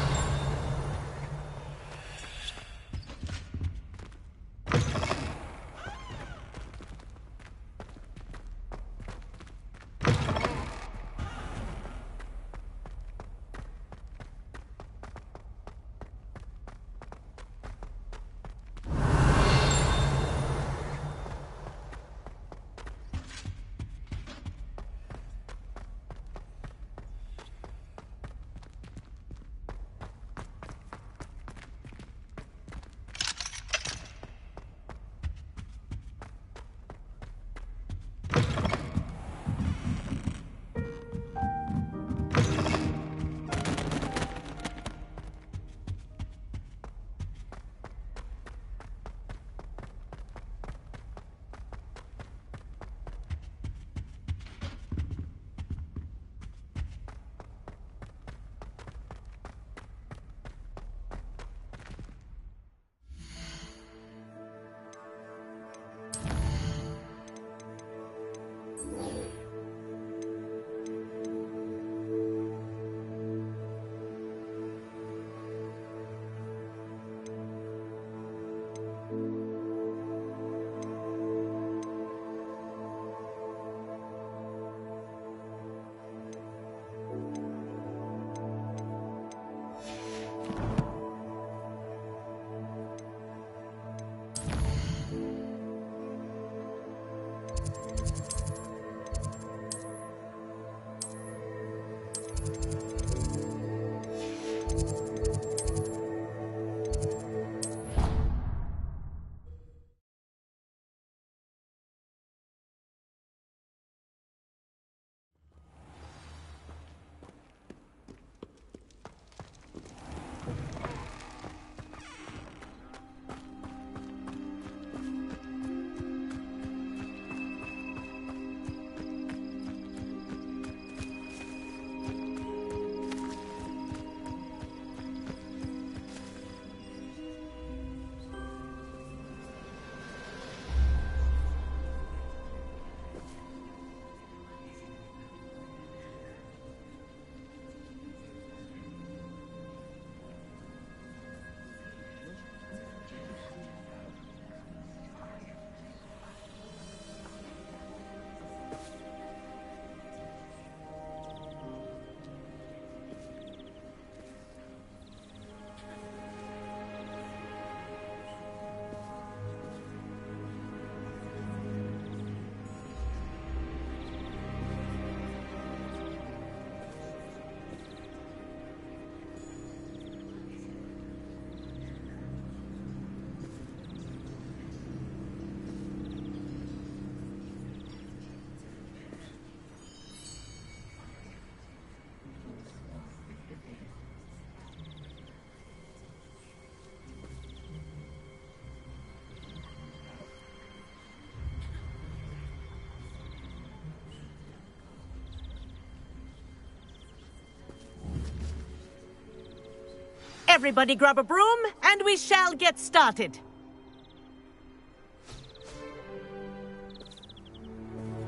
Everybody grab a broom, and we shall get started.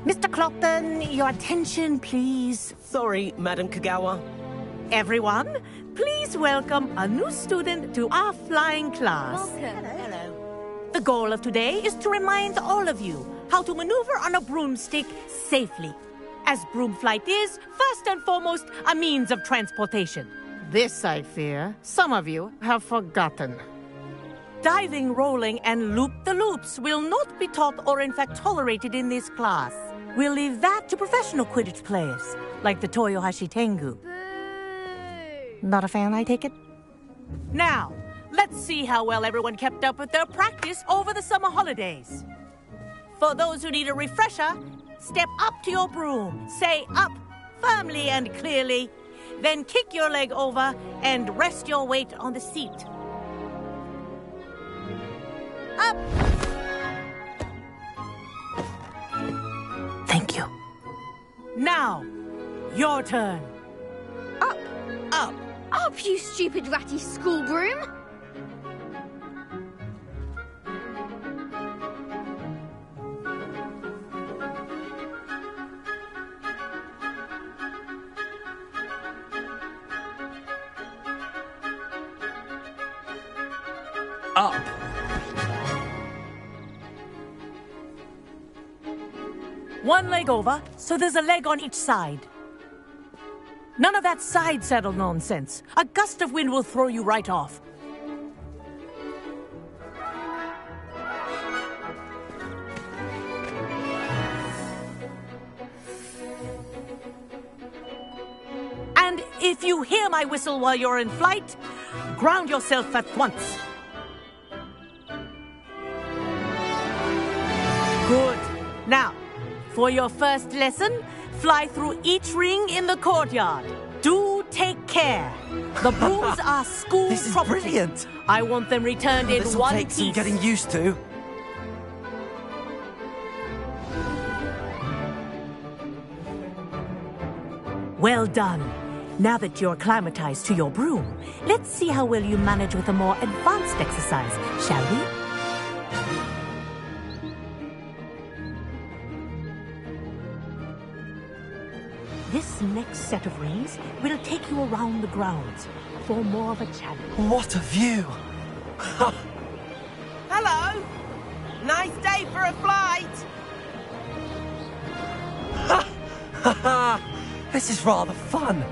Mr. Clopton, your attention, please. Sorry, Madam Kagawa. Everyone, please welcome a new student to our flying class. Welcome. Hello. The goal of today is to remind all of you how to maneuver on a broomstick safely, as broom flight is, first and foremost, a means of transportation. This, I fear, some of you have forgotten. Diving, rolling, and loop-the-loops will not be taught or in fact tolerated in this class. We'll leave that to professional Quidditch players, like the Toyohashi Tengu. Not a fan, I take it? Now, let's see how well everyone kept up with their practice over the summer holidays. For those who need a refresher, step up to your broom, say up firmly and clearly, then kick your leg over and rest your weight on the seat. Up! Thank you. Now, your turn. Up! Up! Up, you stupid ratty school broom! Up! One leg over, so there's a leg on each side. None of that side saddle nonsense. A gust of wind will throw you right off. And if you hear my whistle while you're in flight, ground yourself at once. Good. Now, for your first lesson, fly through each ring in the courtyard. Do take care. The brooms are school This is property. brilliant. I want them returned in This'll one take some piece. getting used to. Well done. Now that you're acclimatized to your broom, let's see how well you manage with a more advanced exercise, shall we? This next set of rings will take you around the grounds for more of a challenge. What a view! Hello! Nice day for a flight! This is rather fun.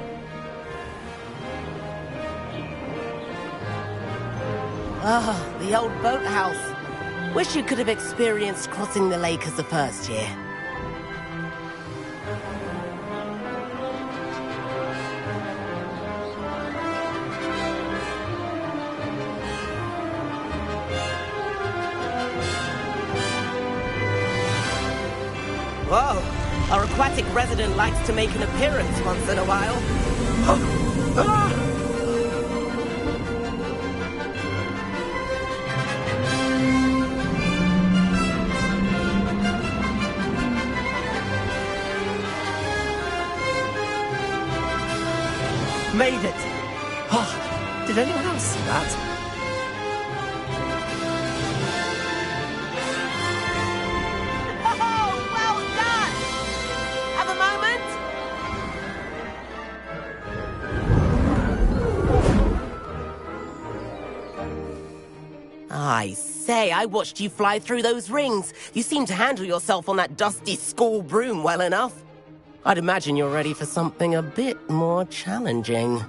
Ah, the old boathouse. Wish you could have experienced crossing the lake as the first year. Whoa, our aquatic resident likes to make an appearance once in a while. Made it! Oh, did anyone else see that? Oh, well done! Have a moment? I say, I watched you fly through those rings. You seem to handle yourself on that dusty school broom well enough. I'd imagine you're ready for something a bit more challenging.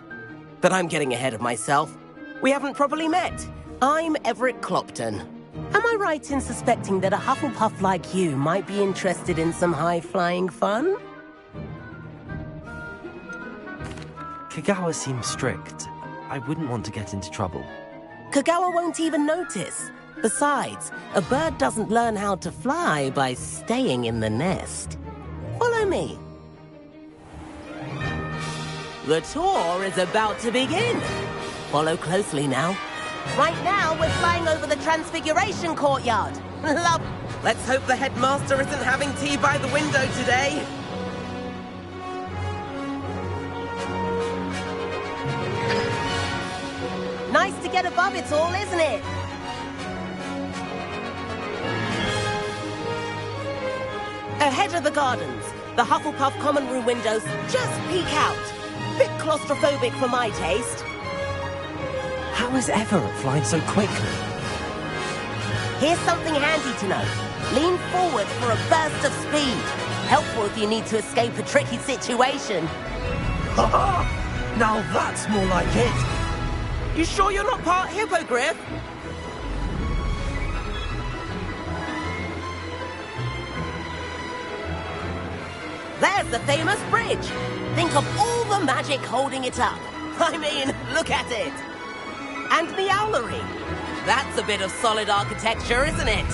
But I'm getting ahead of myself. We haven't properly met. I'm Everett Clopton. Am I right in suspecting that a Hufflepuff like you might be interested in some high-flying fun? Kagawa seems strict. I wouldn't want to get into trouble. Kagawa won't even notice. Besides, a bird doesn't learn how to fly by staying in the nest. Follow me. The tour is about to begin. Follow closely now. Right now, we're flying over the Transfiguration Courtyard. Love. Let's hope the headmaster isn't having tea by the window today. get above it all, isn't it? Ahead of the gardens, the Hufflepuff common room windows just peek out. Bit claustrophobic for my taste. How is Everett flying so quickly? Here's something handy to know. Lean forward for a burst of speed. Helpful if you need to escape a tricky situation. Now that's more like it. You sure you're not part hippogriff? There's the famous bridge. Think of all the magic holding it up. I mean, look at it. And the owlery. That's a bit of solid architecture, isn't it?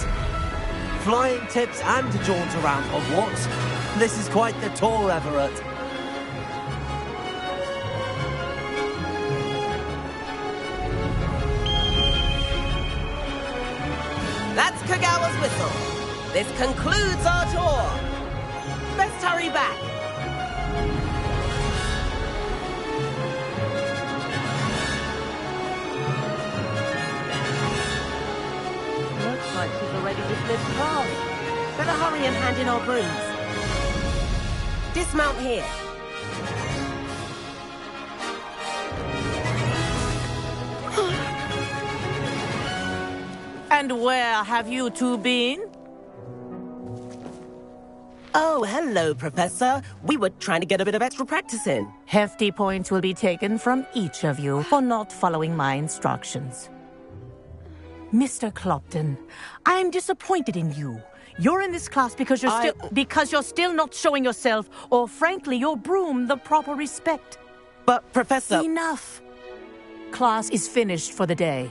Flying tips and a jaunt around Hogwarts. This is quite the tour, Everett. That's Kagawa's whistle. This concludes our tour. Let's hurry back. Looks like she's already dismissed class. Better hurry and hand in our brooms. Dismount here. And where have you two been? Oh, hello, Professor. We were trying to get a bit of extra practice in. Hefty points will be taken from each of you for not following my instructions. Mr. Clopton, I'm disappointed in you. You're in this class because you're still not showing yourself, or frankly, your broom the proper respect. But, Professor... Enough. Class is finished for the day.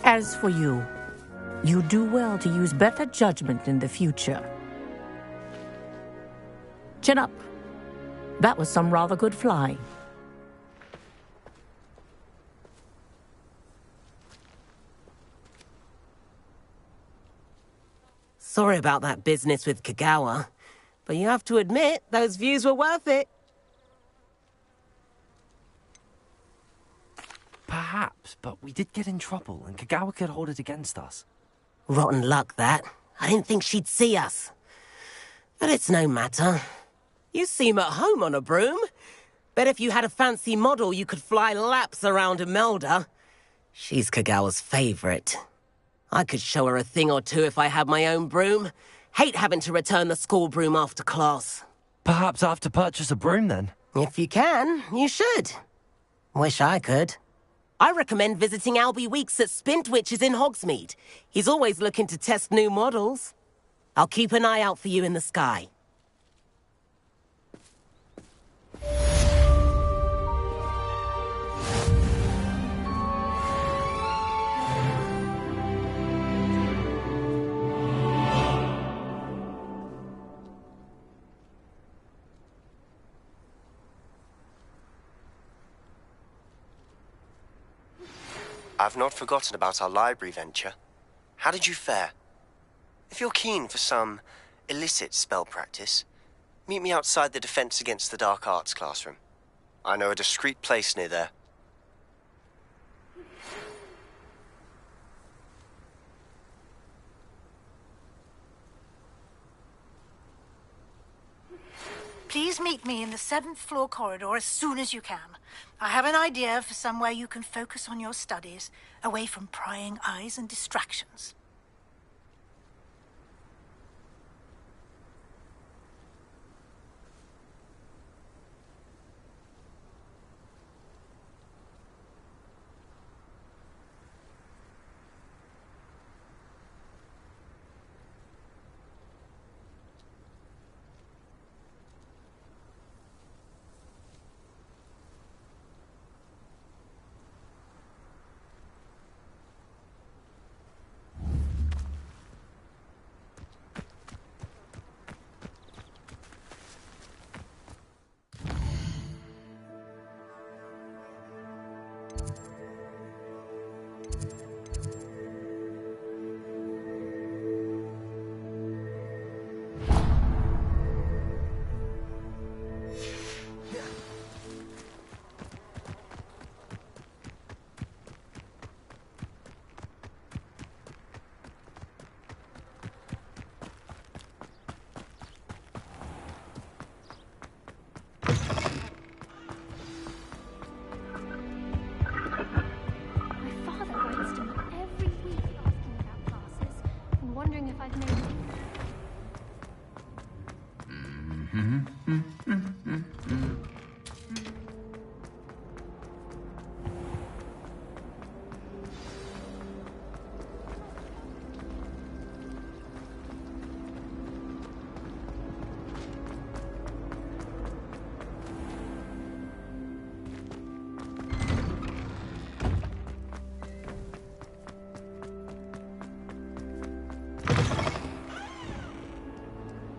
As for you, you do well to use better judgment in the future. Chin up. That was some rather good flying. Sorry about that business with Kagawa, but you have to admit, those views were worth it. Perhaps, but we did get in trouble, and Kagawa could hold it against us. Rotten luck, that. I didn't think she'd see us. But it's no matter. You seem at home on a broom. Bet if you had a fancy model, you could fly laps around Imelda. She's Kagawa's favorite. I could show her a thing or two if I had my own broom. Hate having to return the school broom after class. Perhaps I have to purchase a broom, then? If you can, you should. Wish I could. I recommend visiting Albie Weeks at Spintwitches in Hogsmeade. He's always looking to test new models. I'll keep an eye out for you in the sky. I've not forgotten about our library venture. How did you fare? If you're keen for some illicit spell practice, meet me outside the Defense Against the Dark Arts classroom. I know a discreet place near there. Please meet me in the 7th floor corridor as soon as you can. I have an idea for somewhere you can focus on your studies, away from prying eyes and distractions.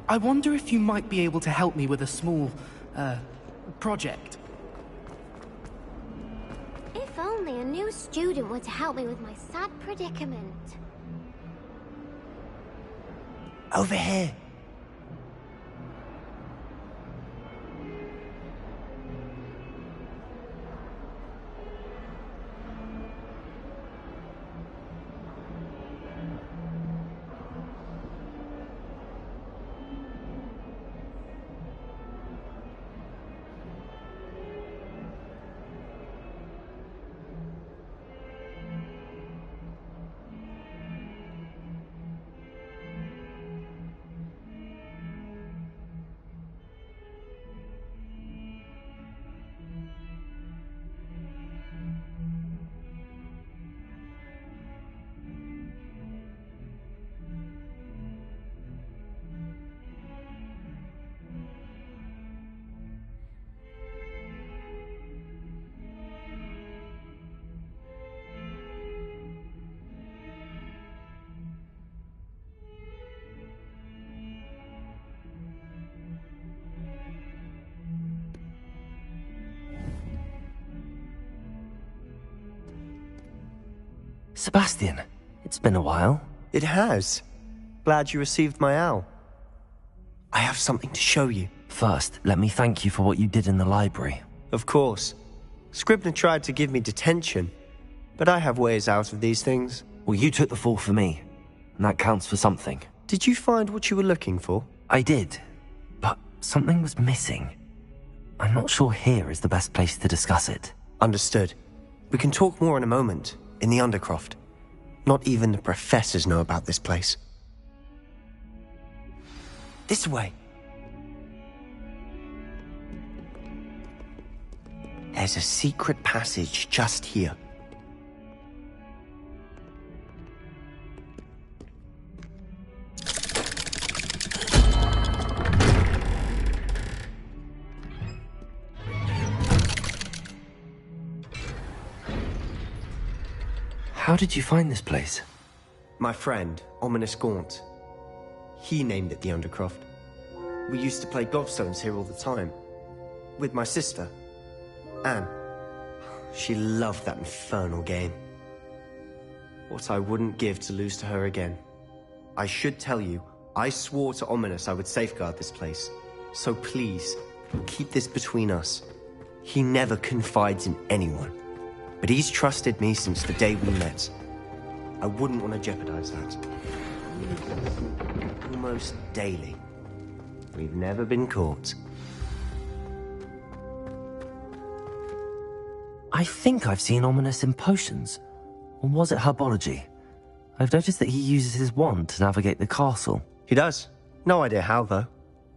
I wonder if you might be able to help me with a small, project. If only a new student were to help me with my sad predicament. Over here. Sebastian, it's been a while. It has. Glad you received my owl. I have something to show you. First, let me thank you for what you did in the library. Of course. Scribner tried to give me detention, but I have ways out of these things. Well, you took the fall for me, and that counts for something. Did you find what you were looking for? I did, but something was missing. I'm not sure here is the best place to discuss it. Understood. We can talk more in a moment, in the Undercroft. Not even the professors know about this place. This way. There's a secret passage just here. How did you find this place? My friend, Ominous Gaunt. He named it the Undercroft. We used to play gobstones here all the time. With my sister, Anne. She loved that infernal game. what I wouldn't give to lose to her again. I should tell you, I swore to Ominous I would safeguard this place. So please, keep this between us. He never confides in anyone. But he's trusted me since the day we met. I wouldn't want to jeopardize that. Almost daily. We've never been caught. I think I've seen Ominous in potions. Or was it herbology? I've noticed that he uses his wand to navigate the castle. He does. No idea how, though.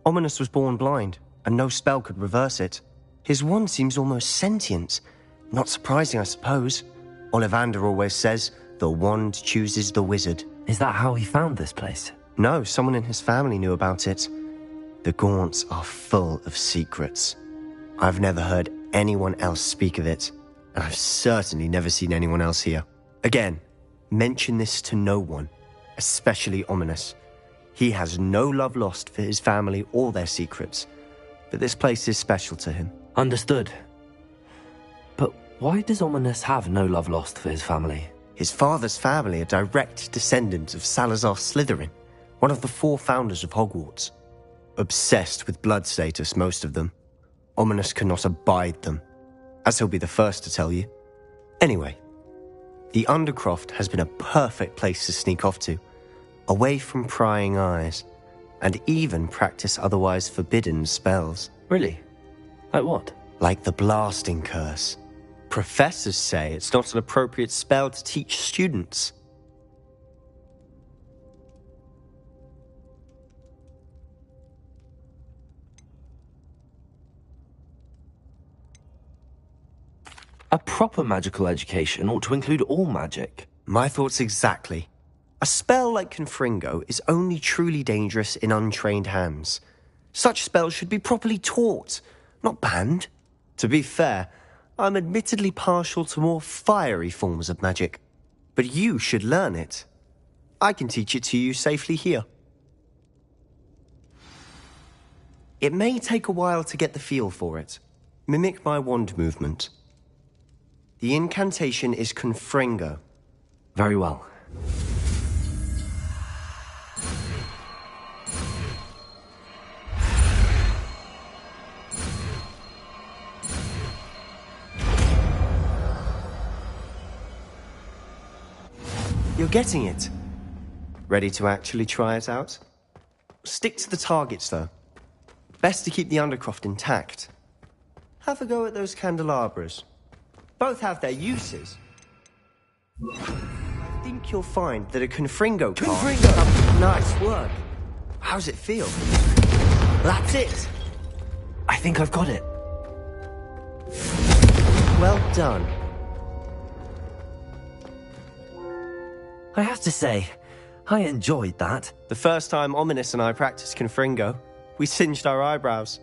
Ominous was born blind, and no spell could reverse it. His wand seems almost sentient. Not surprising, I suppose. Ollivander always says, the wand chooses the wizard. Is that how he found this place? No, someone in his family knew about it. The Gaunts are full of secrets. I've never heard anyone else speak of it, and I've certainly never seen anyone else here. Again, mention this to no one, especially Ominous. He has no love lost for his family or their secrets, but this place is special to him. Understood. But why does Ominous have no love lost for his family? His father's family are direct descendants of Salazar Slytherin, one of the 4 founders of Hogwarts. Obsessed with blood status, most of them. Ominous cannot abide them, as he'll be the first to tell you. Anyway, the Undercroft has been a perfect place to sneak off to, away from prying eyes, and even practice otherwise forbidden spells. Really? Like what? Like the blasting curse. Professors say it's not an appropriate spell to teach students. A proper magical education ought to include all magic. My thoughts exactly. A spell like Confringo is only truly dangerous in untrained hands. Such spells should be properly taught, not banned. To be fair, I'm admittedly partial to more fiery forms of magic. But you should learn it. I can teach it to you safely here. It may take a while to get the feel for it. Mimic my wand movement. The incantation is Confringo. Very well. You're getting it. Ready to actually try it out? Stick to the targets, though. Best to keep the Undercroft intact. Have a go at those candelabras. Both have their uses. I think you'll find that a Confringo card... Confringo! Nice work. How's it feel? That's it! I think I've got it. Well done. I have to say, I enjoyed that. The first time Ominous and I practiced Confringo, we singed our eyebrows.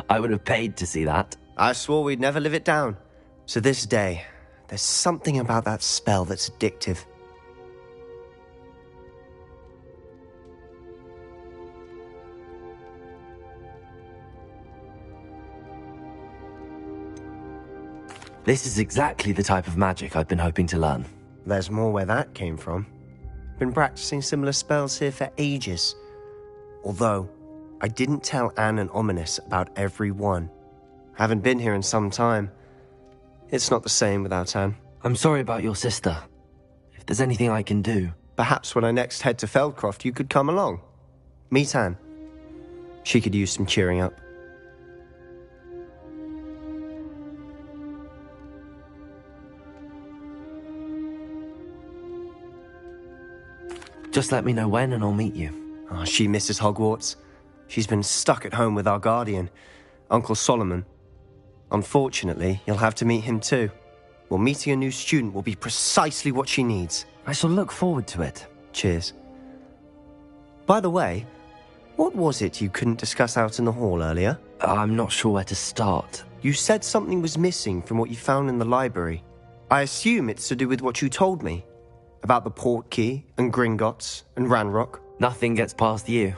I would have paid to see that. I swore we'd never live it down. So this day, there's something about that spell that's addictive. This is exactly the type of magic I've been hoping to learn. There's more where that came from. Been practicing similar spells here for ages. Although, I didn't tell Anne and Ominous about every one. Haven't been here in some time. It's not the same without Anne. I'm sorry about your sister. If there's anything I can do... Perhaps when I next head to Feldcroft, you could come along. Meet Anne. She could use some cheering up. Just let me know when and I'll meet you. Oh, she misses Hogwarts. She's been stuck at home with our guardian, Uncle Solomon. Unfortunately, you'll have to meet him too. Well, meeting a new student will be precisely what she needs. I shall look forward to it. Cheers. By the way, what was it you couldn't discuss out in the hall earlier? I'm not sure where to start. You said something was missing from what you found in the library. I assume it's to do with what you told me. About the Portkey, and Gringotts, and Ranrock. Nothing gets past you.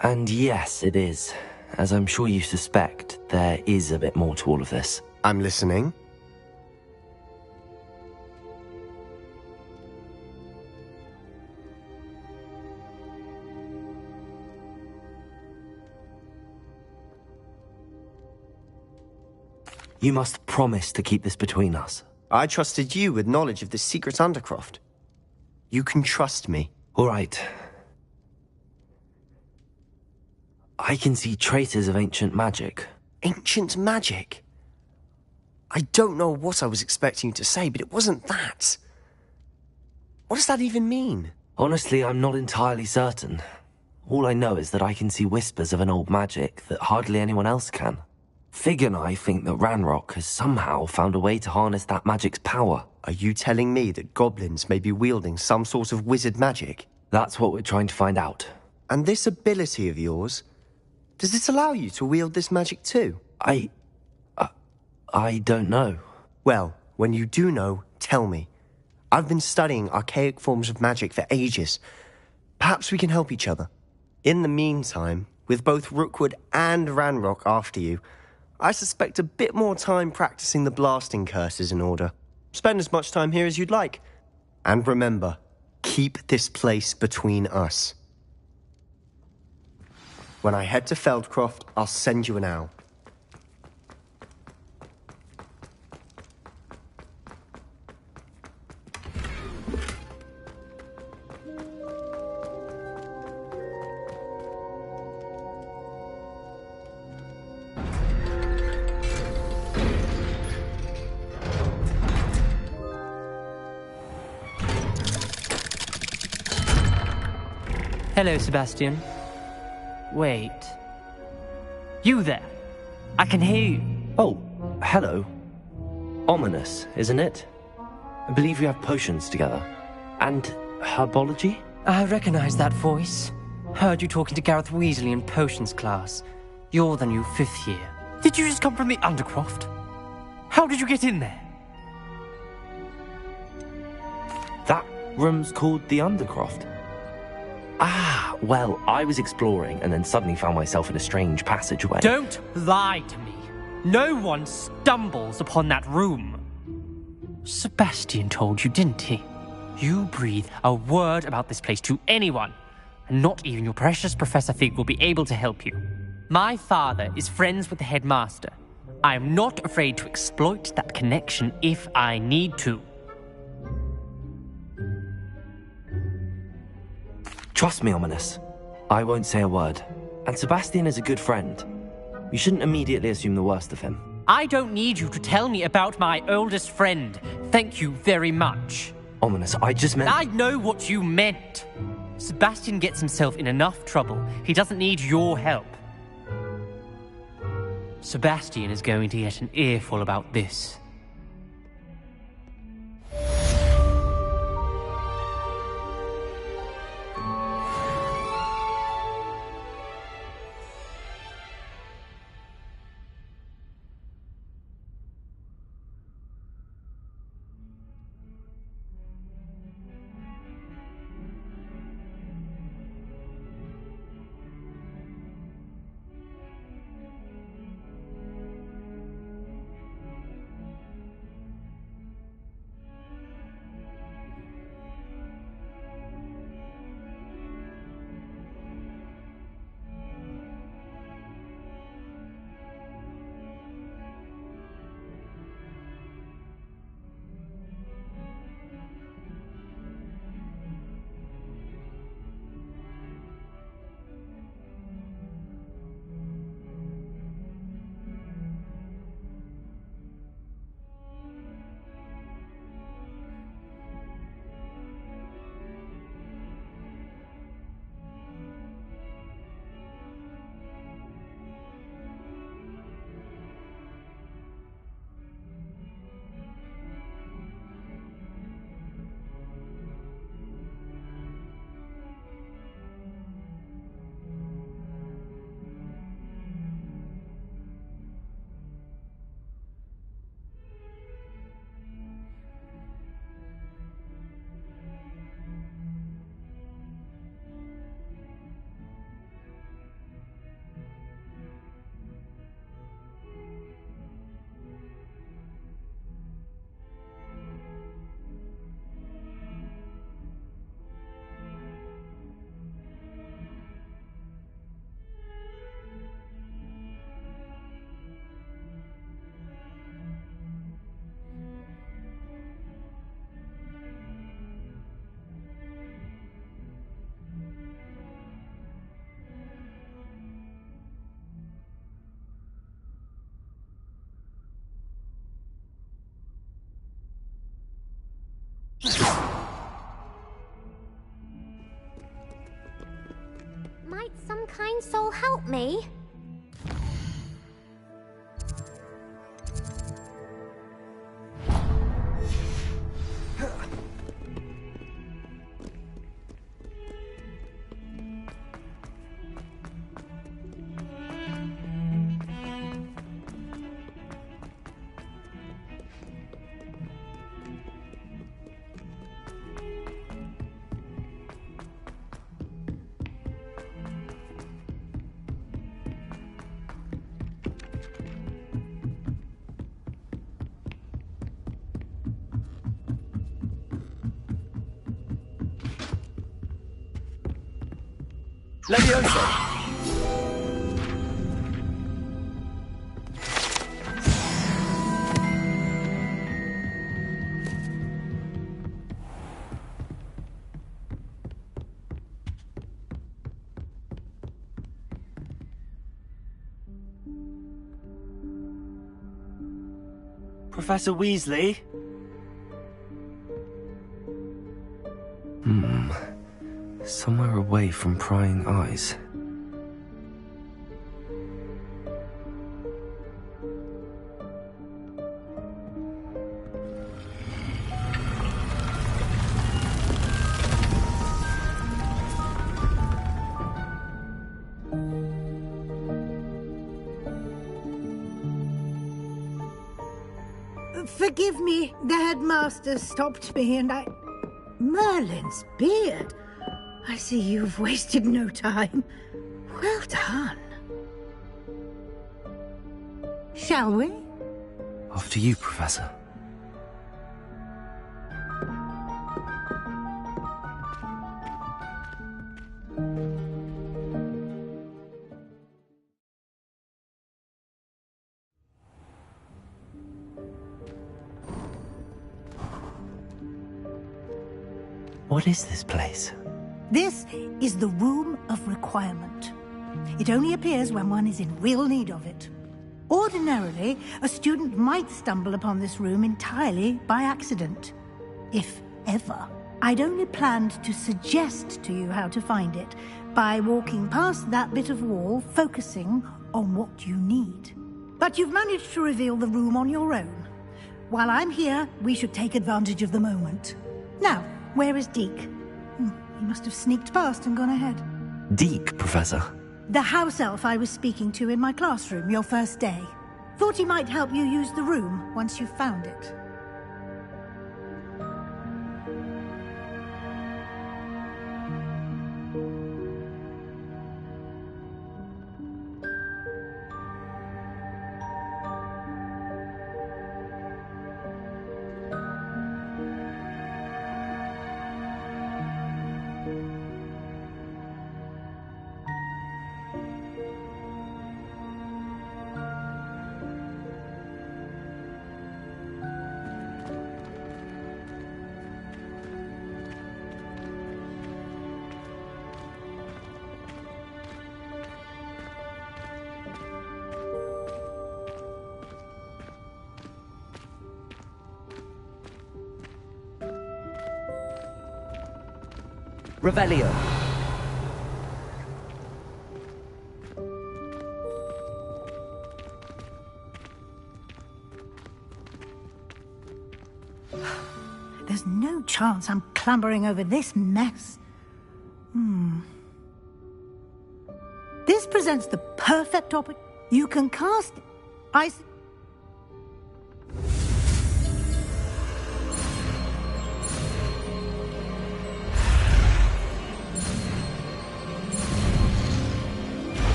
And yes, it is. As I'm sure you suspect, there is a bit more to all of this. I'm listening. You must promise to keep this between us. I trusted you with knowledge of this secret undercroft. You can trust me. All right. I can see traces of ancient magic. Ancient magic? I don't know what I was expecting you to say, but it wasn't that. What does that even mean? Honestly, I'm not entirely certain. All I know is that I can see whispers of an old magic that hardly anyone else can. Fig and I think that Ranrock has somehow found a way to harness that magic's power. Are you telling me that goblins may be wielding some sort of wizard magic? That's what we're trying to find out. And this ability of yours, does it allow you to wield this magic too? I don't know. Well, when you do know, tell me. I've been studying archaic forms of magic for ages. Perhaps we can help each other. In the meantime, with both Rookwood and Ranrock after you, I suspect a bit more time practicing the blasting curse is in order. Spend as much time here as you'd like. And remember, keep this place between us. When I head to Feldcroft, I'll send you an owl. Hello, Sebastian. Wait. You there? I can hear you. Oh, hello. Ominous, isn't it? I believe we have potions together. And herbology? I recognize that voice. Heard you talking to Gareth Weasley in potions class. You're the new 5th year. Did you just come from the Undercroft? How did you get in there? That room's called the Undercroft. Ah, well, I was exploring and then suddenly found myself in a strange passageway. Don't lie to me. No one stumbles upon that room. Sebastian told you, didn't he? You breathe a word about this place to anyone, and not even your precious Professor Fig will be able to help you. My father is friends with the headmaster. I am not afraid to exploit that connection if I need to. Trust me, Ominous. I won't say a word. And Sebastian is a good friend. You shouldn't immediately assume the worst of him. I don't need you to tell me about my oldest friend. Thank you very much. Ominous, I just meant... I know what you meant. Sebastian gets himself in enough trouble. He doesn't need your help. Sebastian is going to get an earful about this. Might some kind soul help me? Leviosa! Professor Weasley? Somewhere away from prying eyes. Forgive me, the headmaster stopped me and I... Merlin's beard! I see you've wasted no time. Well done. Shall we? After you, Professor. What is this place? This is the Room of Requirement. It only appears when one is in real need of it. Ordinarily, a student might stumble upon this room entirely by accident. If ever. I'd only planned to suggest to you how to find it by walking past that bit of wall, focusing on what you need. But you've managed to reveal the room on your own. While I'm here, we should take advantage of the moment. Now, where is Deke? He must have sneaked past and gone ahead. Deke, Professor. The house elf I was speaking to in my classroom your first day. Thought he might help you use the room once you found it. Revelio. There's no chance I'm clambering over this mess. This presents the perfect opportunity. You can cast ice.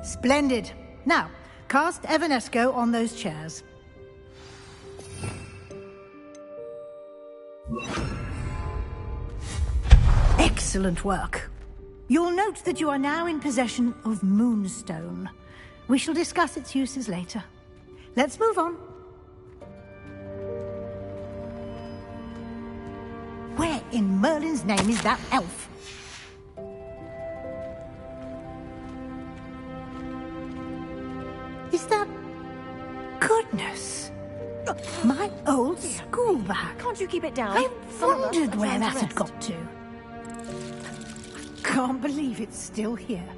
Splendid. Now, cast Evanesco on those chairs. Excellent work. You'll note that you are now in possession of Moonstone. We shall discuss its uses later. Let's move on. Where in Merlin's name is that elf? Is that goodness! My old school bag. Can't you keep it down? I Some of us wondered are where trying that to had rest. got to. Can't believe it's still here.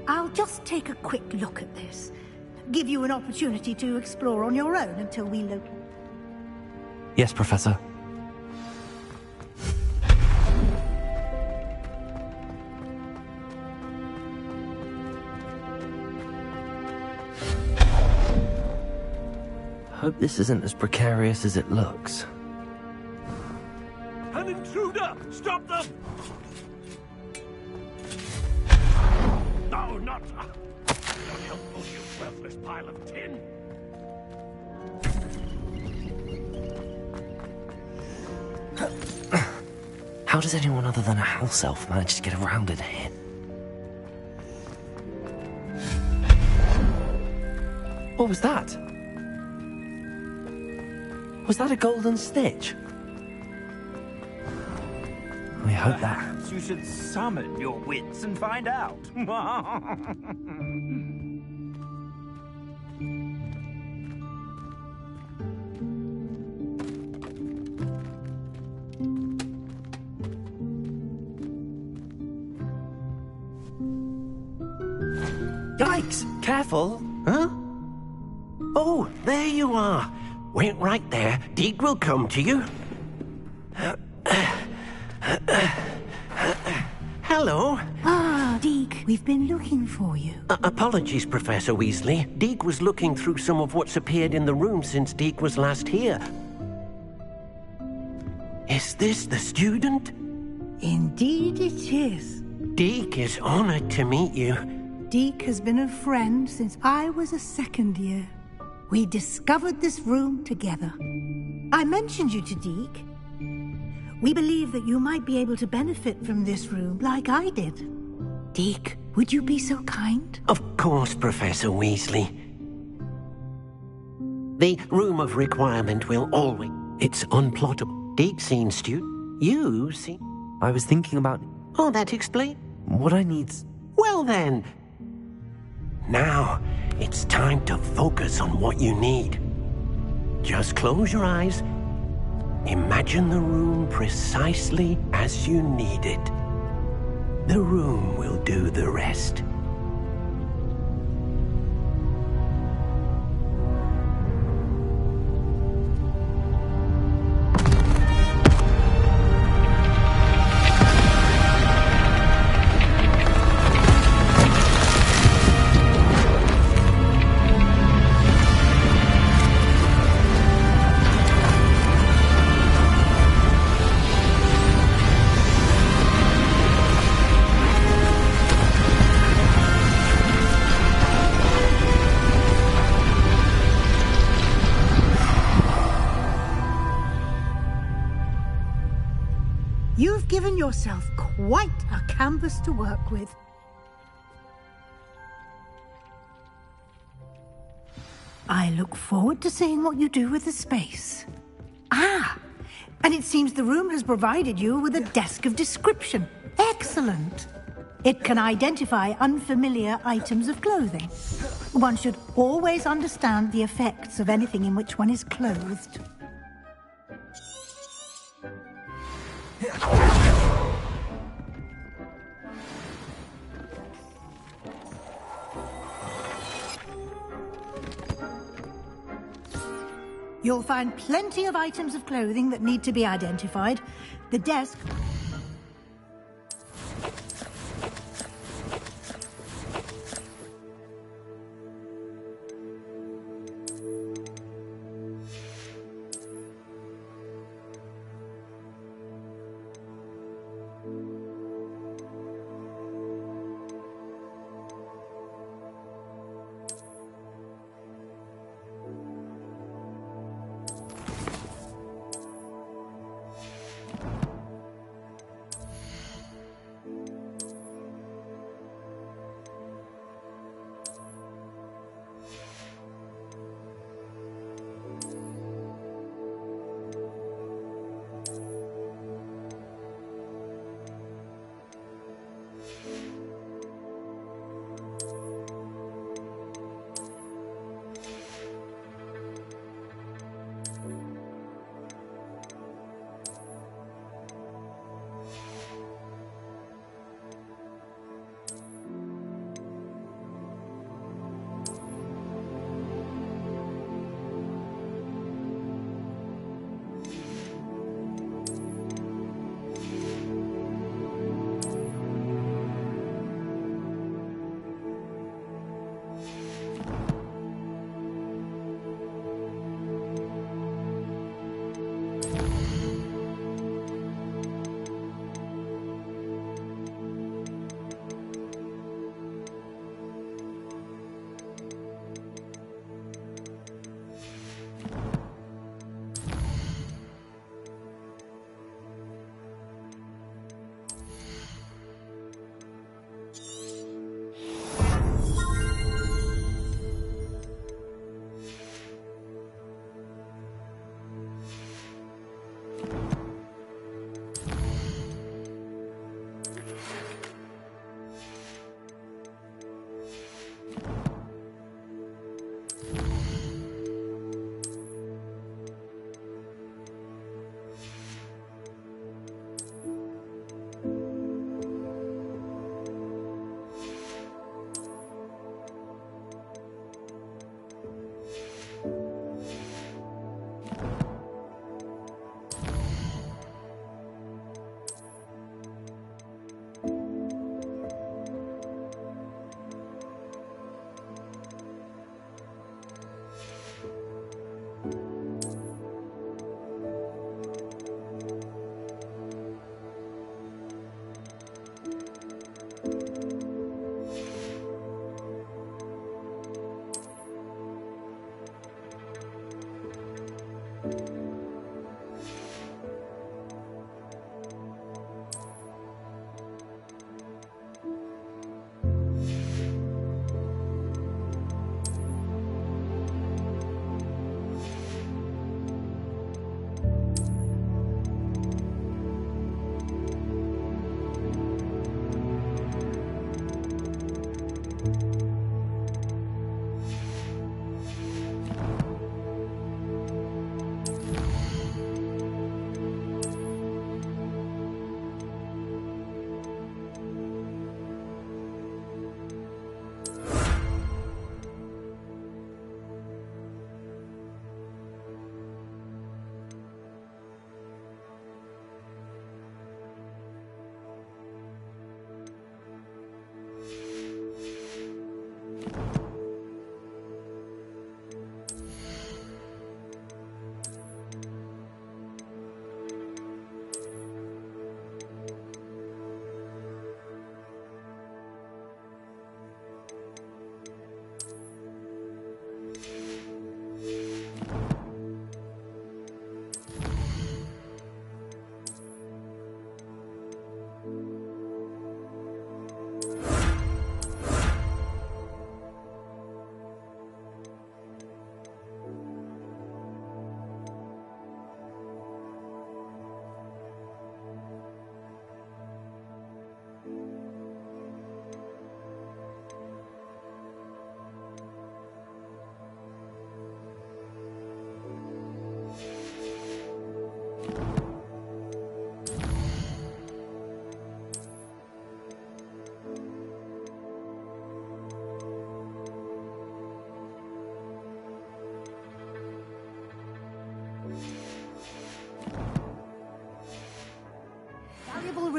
I'll just take a quick look at this. Give you an opportunity to explore on your own until we locate. Yes, Professor. Hope this isn't as precarious as it looks. An intruder! Stop them! No, not... Not helpful, you worthless pile of tin! How does anyone other than a house elf manage to get around in here? What was that? Was that a golden stitch? I hope that... Perhaps you should summon your wits and find out. Yikes! Careful! Huh? Oh, there you are. Wait right there. Deke will come to you. Hello. Ah, Deke, we've been looking for you. Apologies, Professor Weasley. Deke was looking through some of what's appeared in the room since Deke was last here. Is this the student? Indeed it is. Deke is honored to meet you. Deke has been a friend since I was a second year. We discovered this room together. I mentioned you to Deke. We believe that you might be able to benefit from this room like I did. Deke, would you be so kind? Of course, Professor Weasley. The room of requirement will always... It's unplottable. Deke seen student. You see... I was thinking about... Oh, that explains... What I need... Well then... Now, it's time to focus on what you need. Just close your eyes. Imagine the room precisely as you need it. The room will do the rest. You've given yourself quite a canvas to work with. I look forward to seeing what you do with the space. Ah, and it seems the room has provided you with a desk of description. Excellent. It can identify unfamiliar items of clothing. One should always understand the effects of anything in which one is clothed. You'll find plenty of items of clothing that need to be identified. The desk...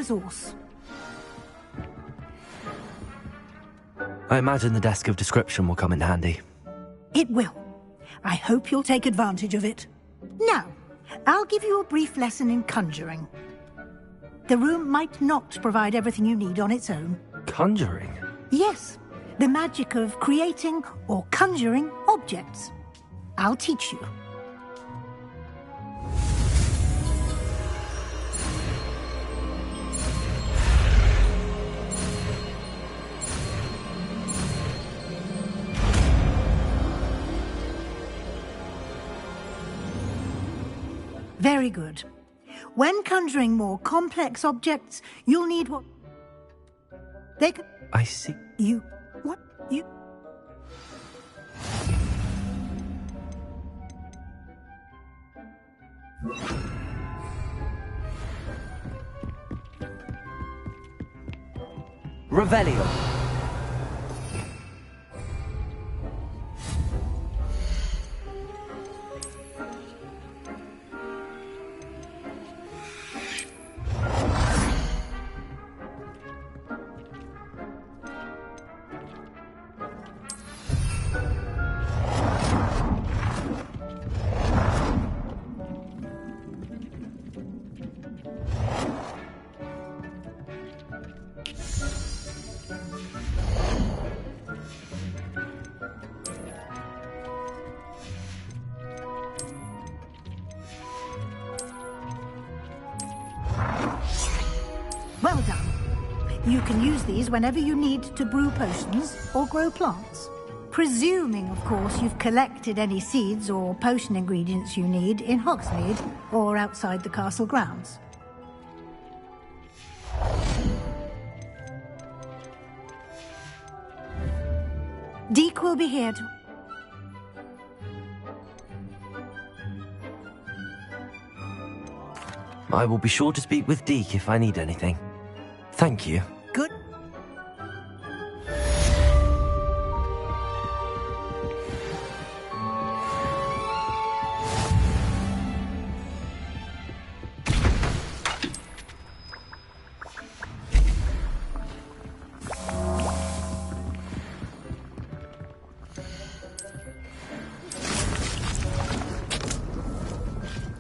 resource. I imagine the desk of description will come in handy. It will. I hope you'll take advantage of it. Now, I'll give you a brief lesson in conjuring. The room might not provide everything you need on its own. Conjuring? Yes, the magic of creating or conjuring objects. I'll teach you. Very good. When conjuring more complex objects, you'll need what... They can... I see. You... What? You... Revelio. Well done. You can use these whenever you need to brew potions or grow plants. Presuming, of course, you've collected any seeds or potion ingredients you need in Hogsmeade or outside the castle grounds. Deke will be here to... I will be sure to speak with Deke if I need anything. Thank you. Good.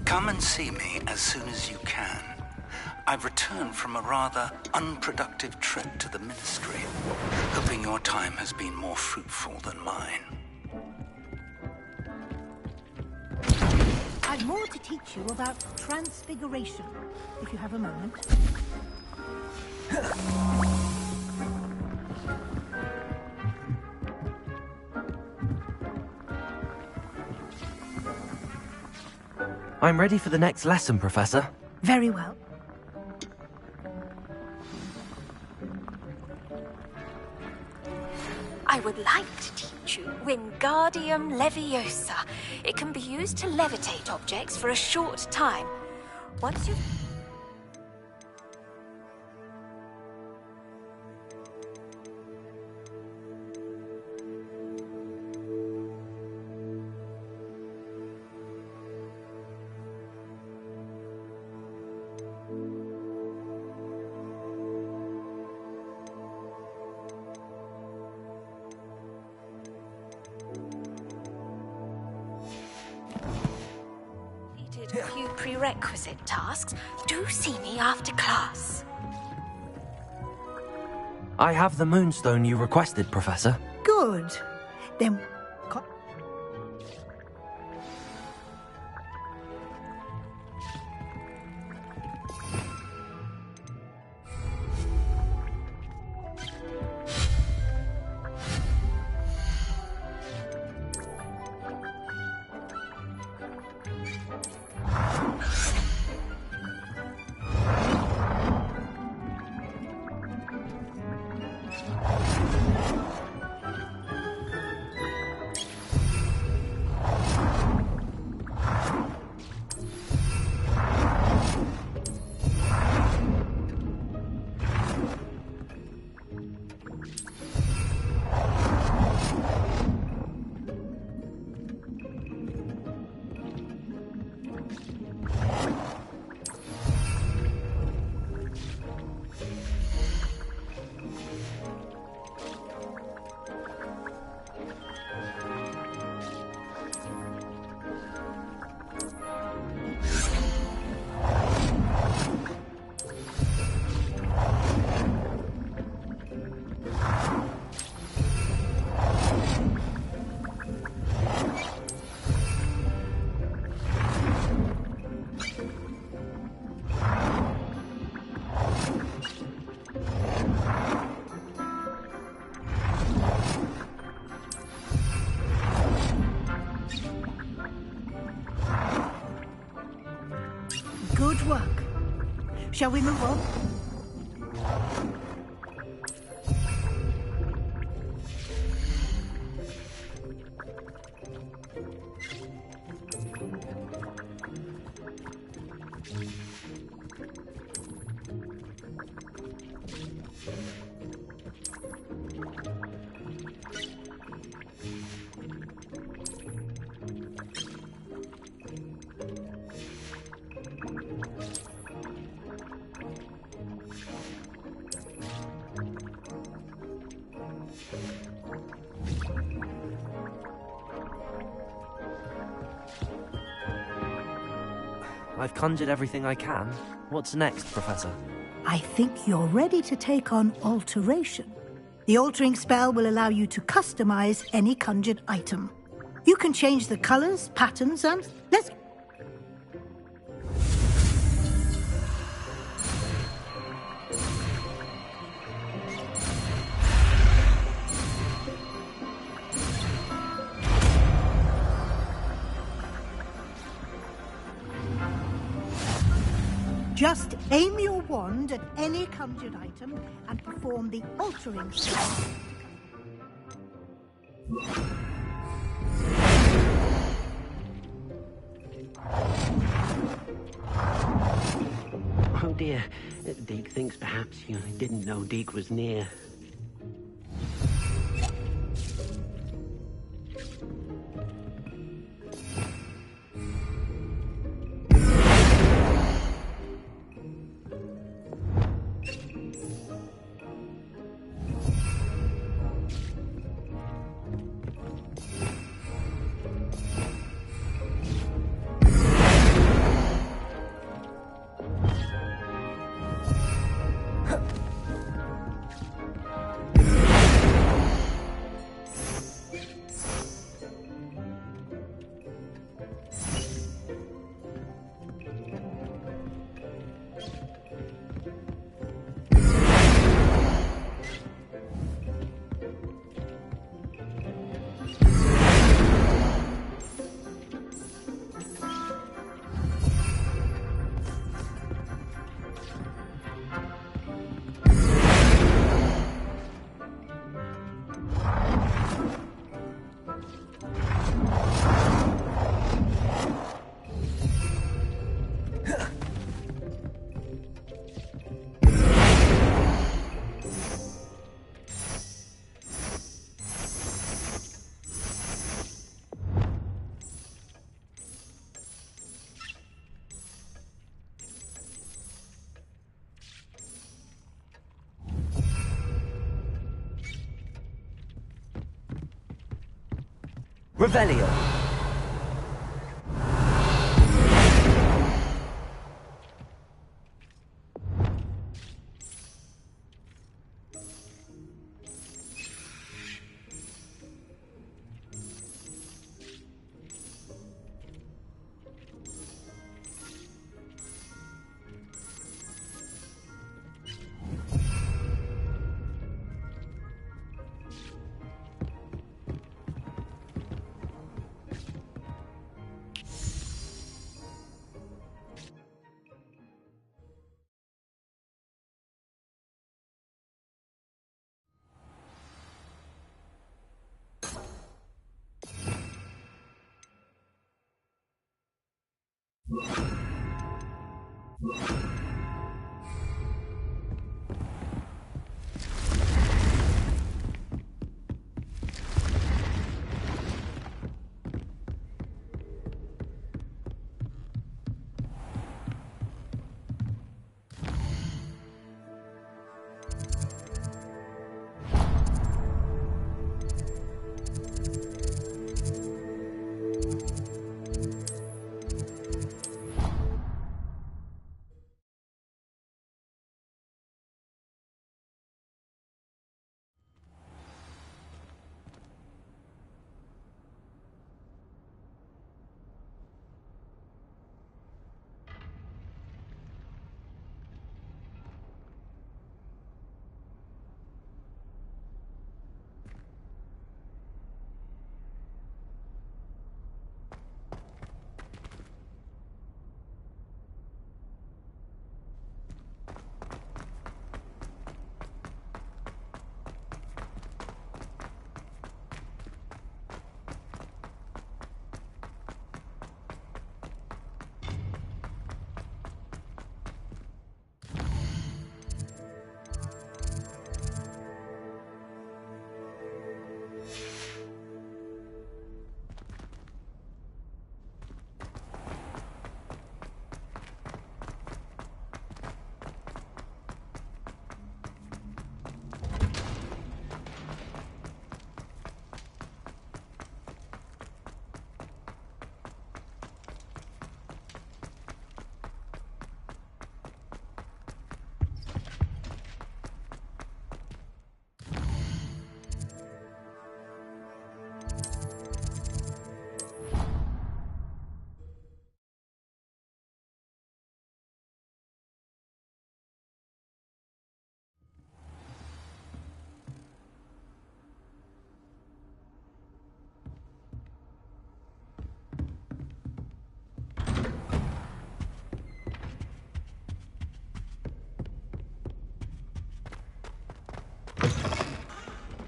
Come and see me as soon as you can. I've returned from a rather unproductive trip to the Ministry, hoping your time has been more fruitful than mine. I've more to teach you about transfiguration, if you have a moment. I'm ready for the next lesson, Professor. Very well. I would like to teach you Wingardium Leviosa. It can be used to levitate objects for a short time. Once you... a few prerequisite tasks, do see me after class. I have the moonstone you requested, Professor. Good. Then... Shall we move on? I've conjured everything I can. What's next, Professor? I think you're ready to take on alteration. The altering spell will allow you to customize any conjured item. You can change the colors, patterns, and let's... Just aim your wand at any conjured item and perform the altering spell. Oh dear. Deke thinks perhaps you didn't know Deke was near. Revelio!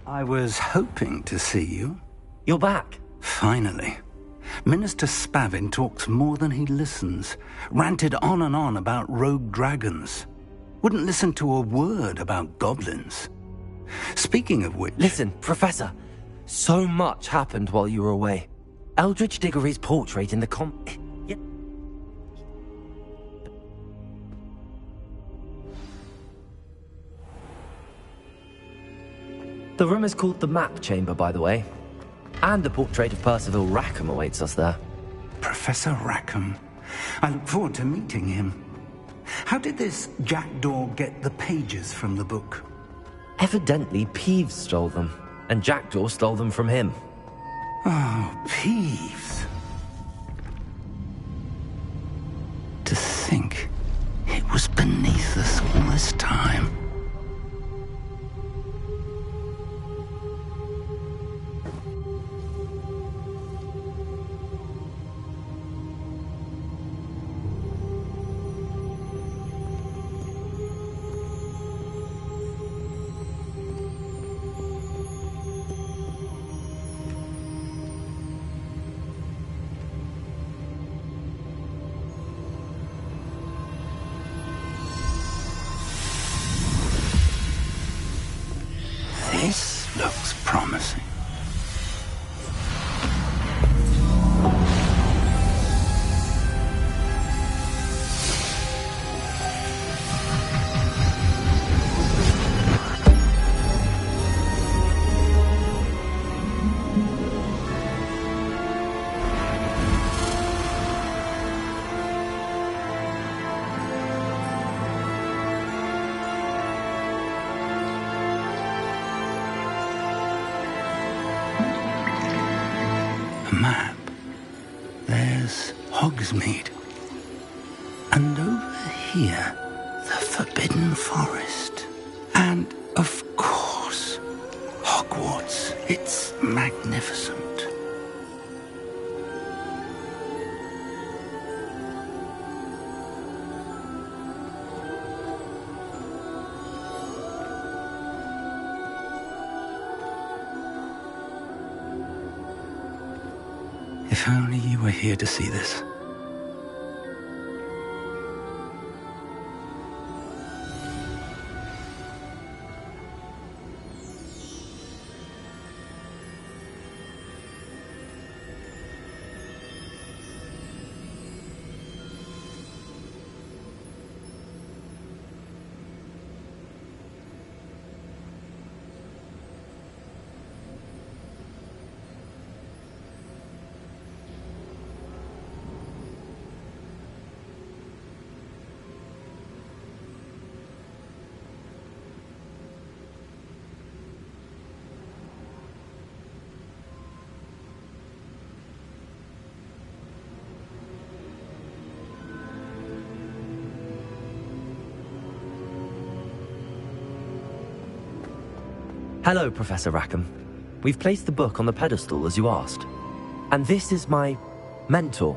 I was hoping to see you. You're back. Finally. Minister Spavin talks more than he listens. Ranted on and on about rogue dragons. Wouldn't listen to a word about goblins. Speaking of which... Listen, Professor. So much happened while you were away. Eldridge Diggory's portrait in the Yeah. The room is called the Map Chamber, by the way. And the portrait of Percival Rackham awaits us there. Professor Rackham. I look forward to meeting him. How did this Jackdaw get the pages from the book? Evidently, Peeves stole them, and Jackdaw stole them from him. Oh, Peeves. To think it was beneath us all this time. This looks promising. Map. There's Hogsmeade. And over here, the Forbidden Forest. And, of course, Hogwarts. It's magnificent. If only you were here to see this. Hello, Professor Rackham. We've placed the book on the pedestal as you asked. And this is my mentor,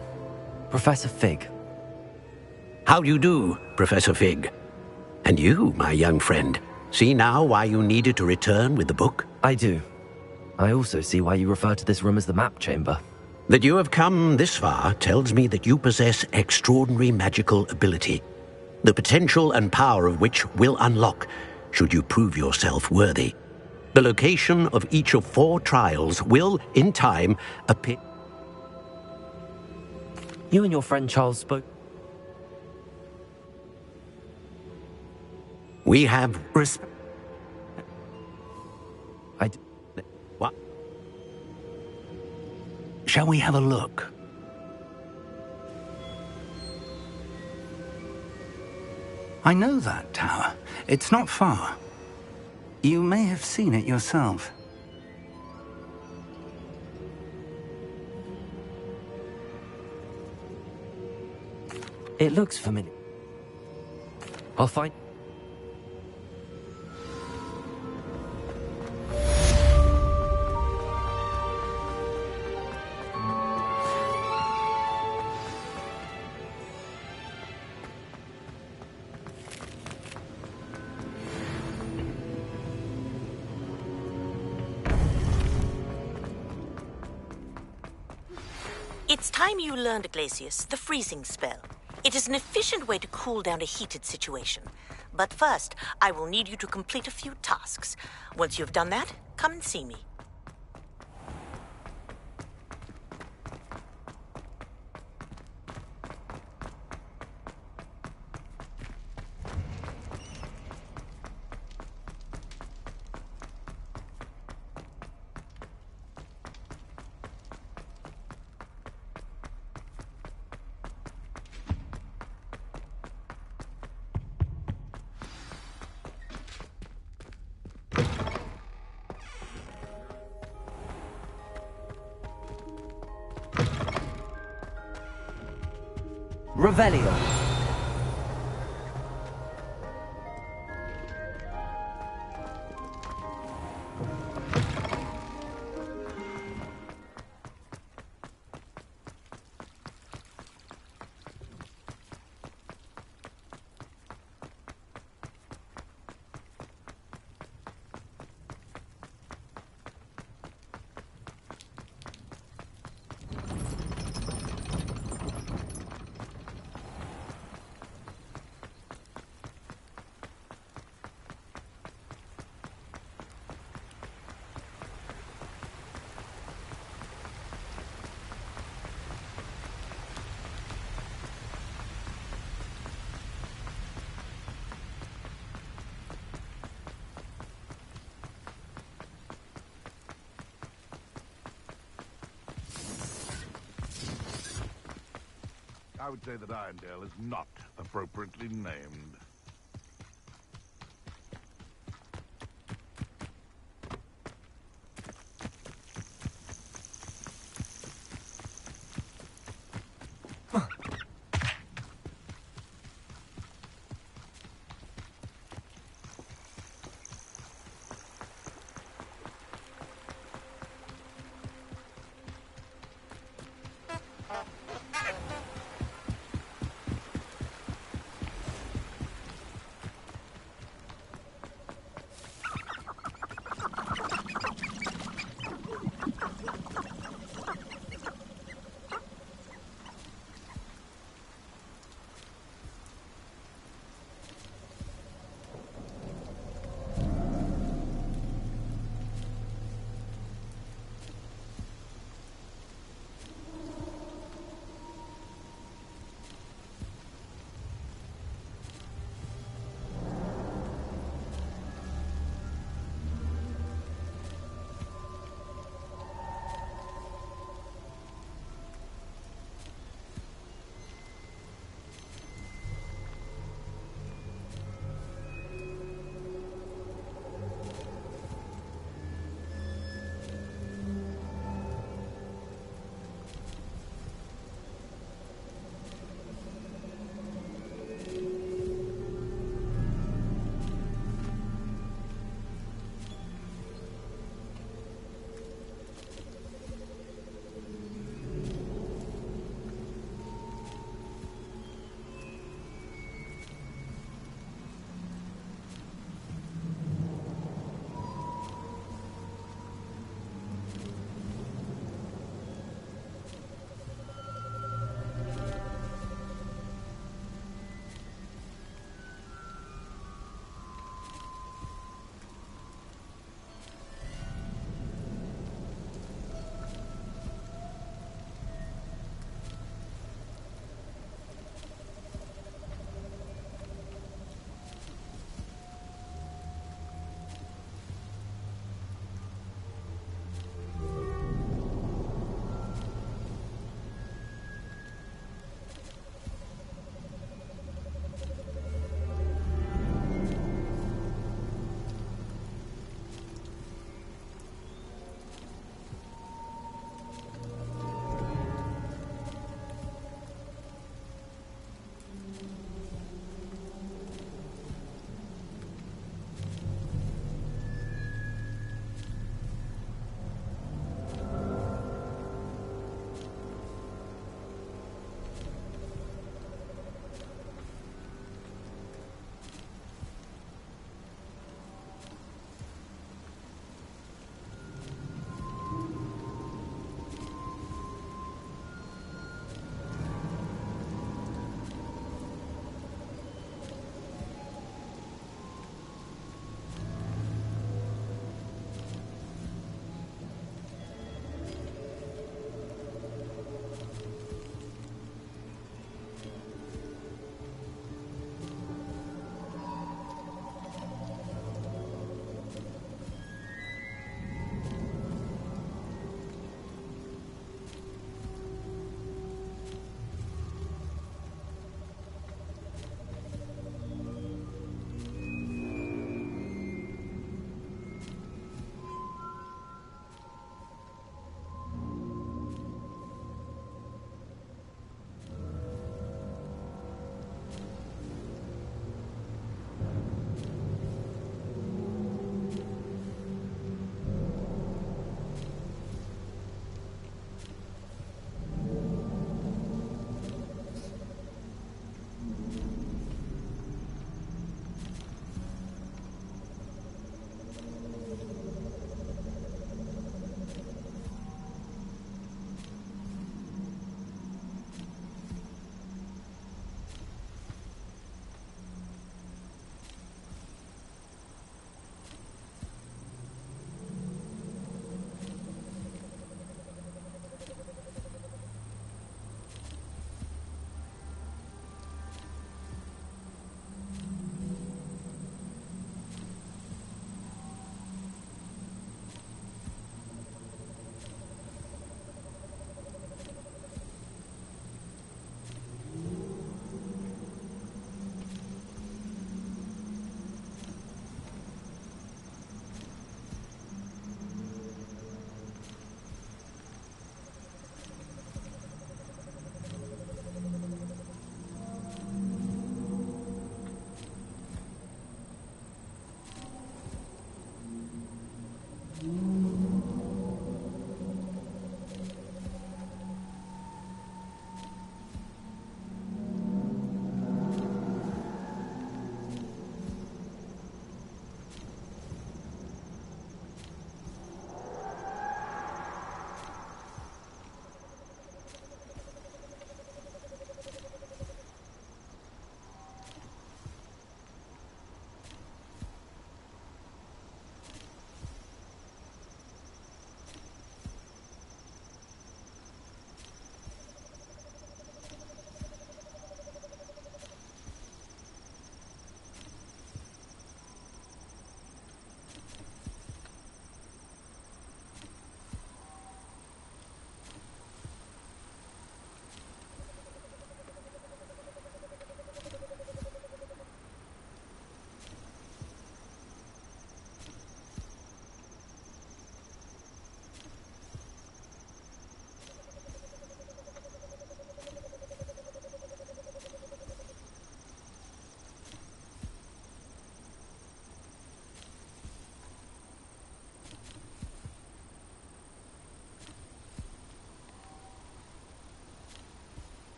Professor Fig. How do you do, Professor Fig? And you, my young friend, see now why you needed to return with the book? I do. I also see why you refer to this room as the Map Chamber. That you have come this far tells me that you possess extraordinary magical ability, the potential and power of which will unlock, should you prove yourself worthy. The location of each of 4 trials will, in time, appear... You and your friend Charles spoke... We have... What? Shall we have a look? I know that tower. It's not far. You may have seen it yourself. It looks familiar. I'll find... It's time you learned, Glacius, the freezing spell. It is an efficient way to cool down a heated situation. But first, I will need you to complete a few tasks. Once you've done that, come and see me. Revelio. I would say that Irondale is not appropriately named.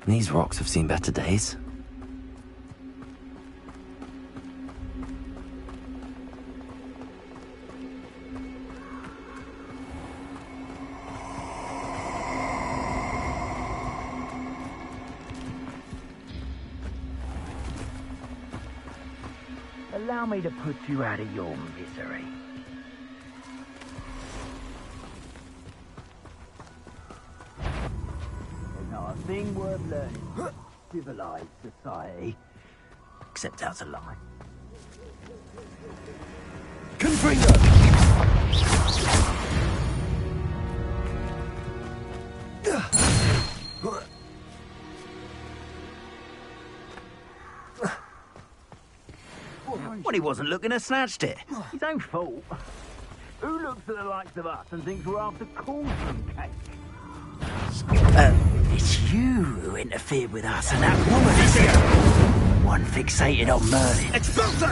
These rocks have seen better days. Allow me to put you out of your misery. There's not a thing worth learning in civilized society, except how to lie. Confringo! When he wasn't looking, I snatched it. His own fault. Who looks at the likes of us and thinks we're after cauldron cake? It's you who interfered with us and that woman, isn't it? One fixated on Merlin. Expulso!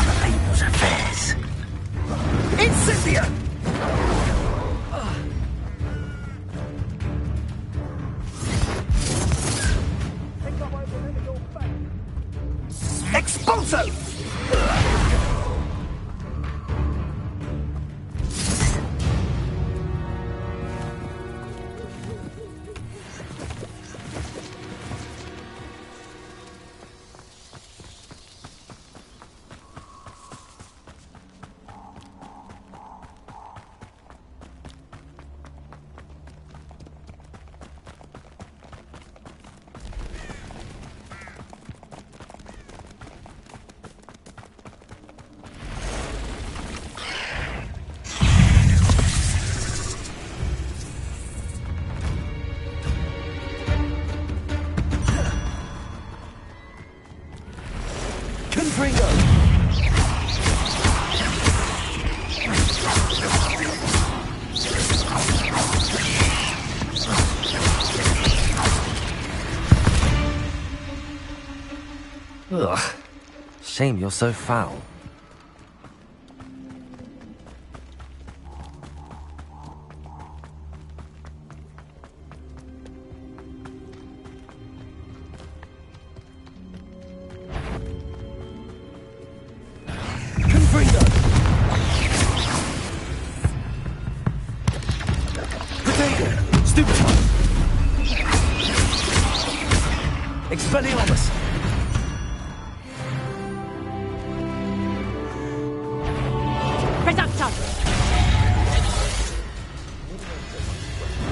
Other people's affairs. Incendio! Expulso! Ugh. Shame you're so foul. Expelliarmus! Reductor!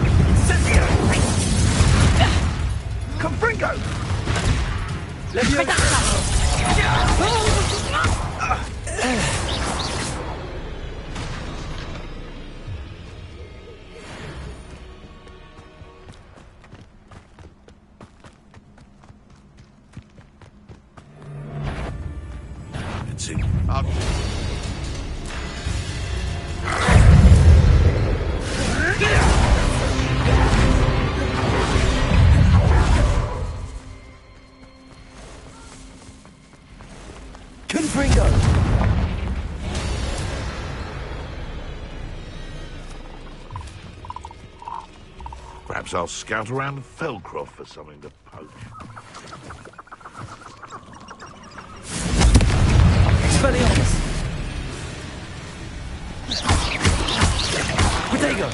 Incendio! Confringo! Perhaps I'll scout around Felcroft for something to poach. Expelliarmus! Protego!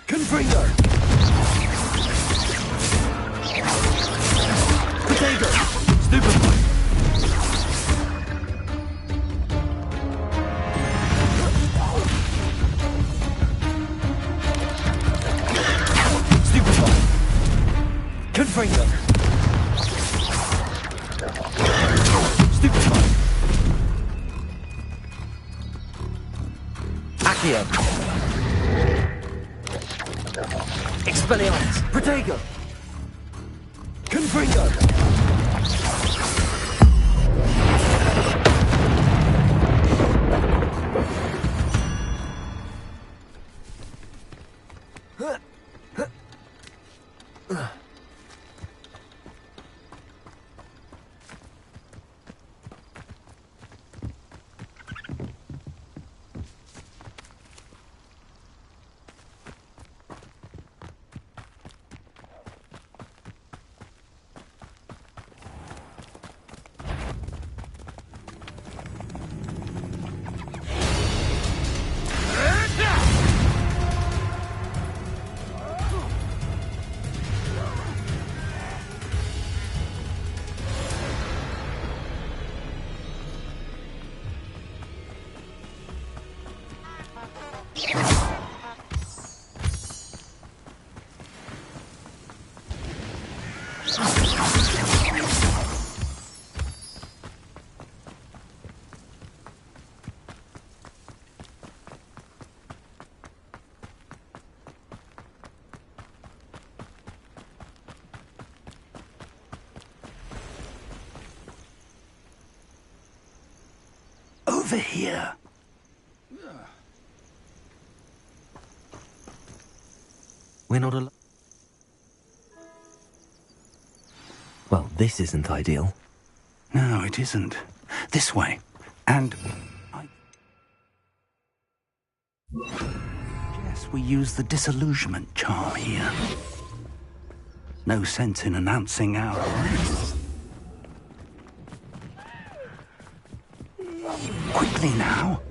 Confringo! Protego! Stupefy! Stupefy! Confringo! Stupefy! Accio. Expelliarmus. Protego. Confringo. Over here. We're not alone. Well, this isn't ideal. No, it isn't. This way. And yes, we use the disillusionment charm here. No sense in announcing our arrest. Quickly now.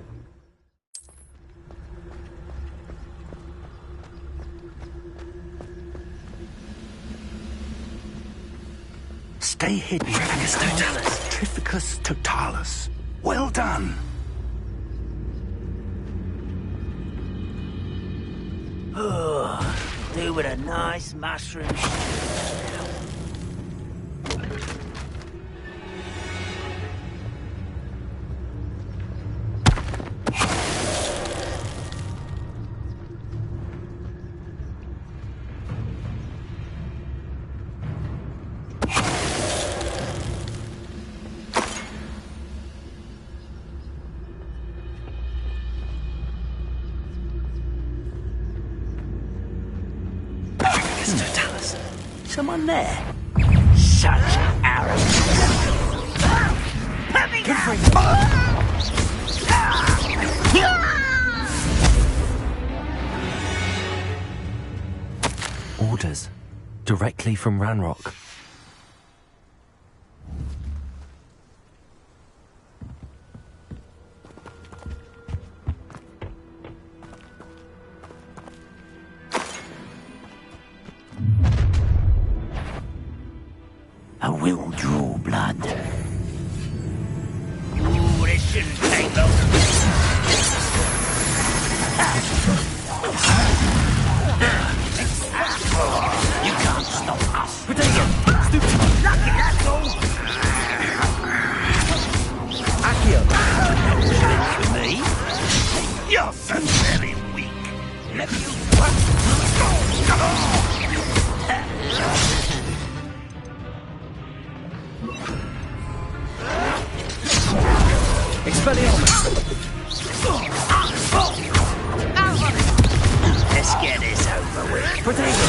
Stay hidden. Trificus totalis. Trificus totalis. Well done. Oh, do with a nice mushroom. Someone there? Such arrogance. Let me Orders. Directly from Ranrock. I will draw blood. Ooh, this shouldn't take long. You can't stop us. Protego. Stupid. Lucky, that's all. Accio. For me? You're so very weak. Let you... Expelliarmus. Let's get this over with. Protego.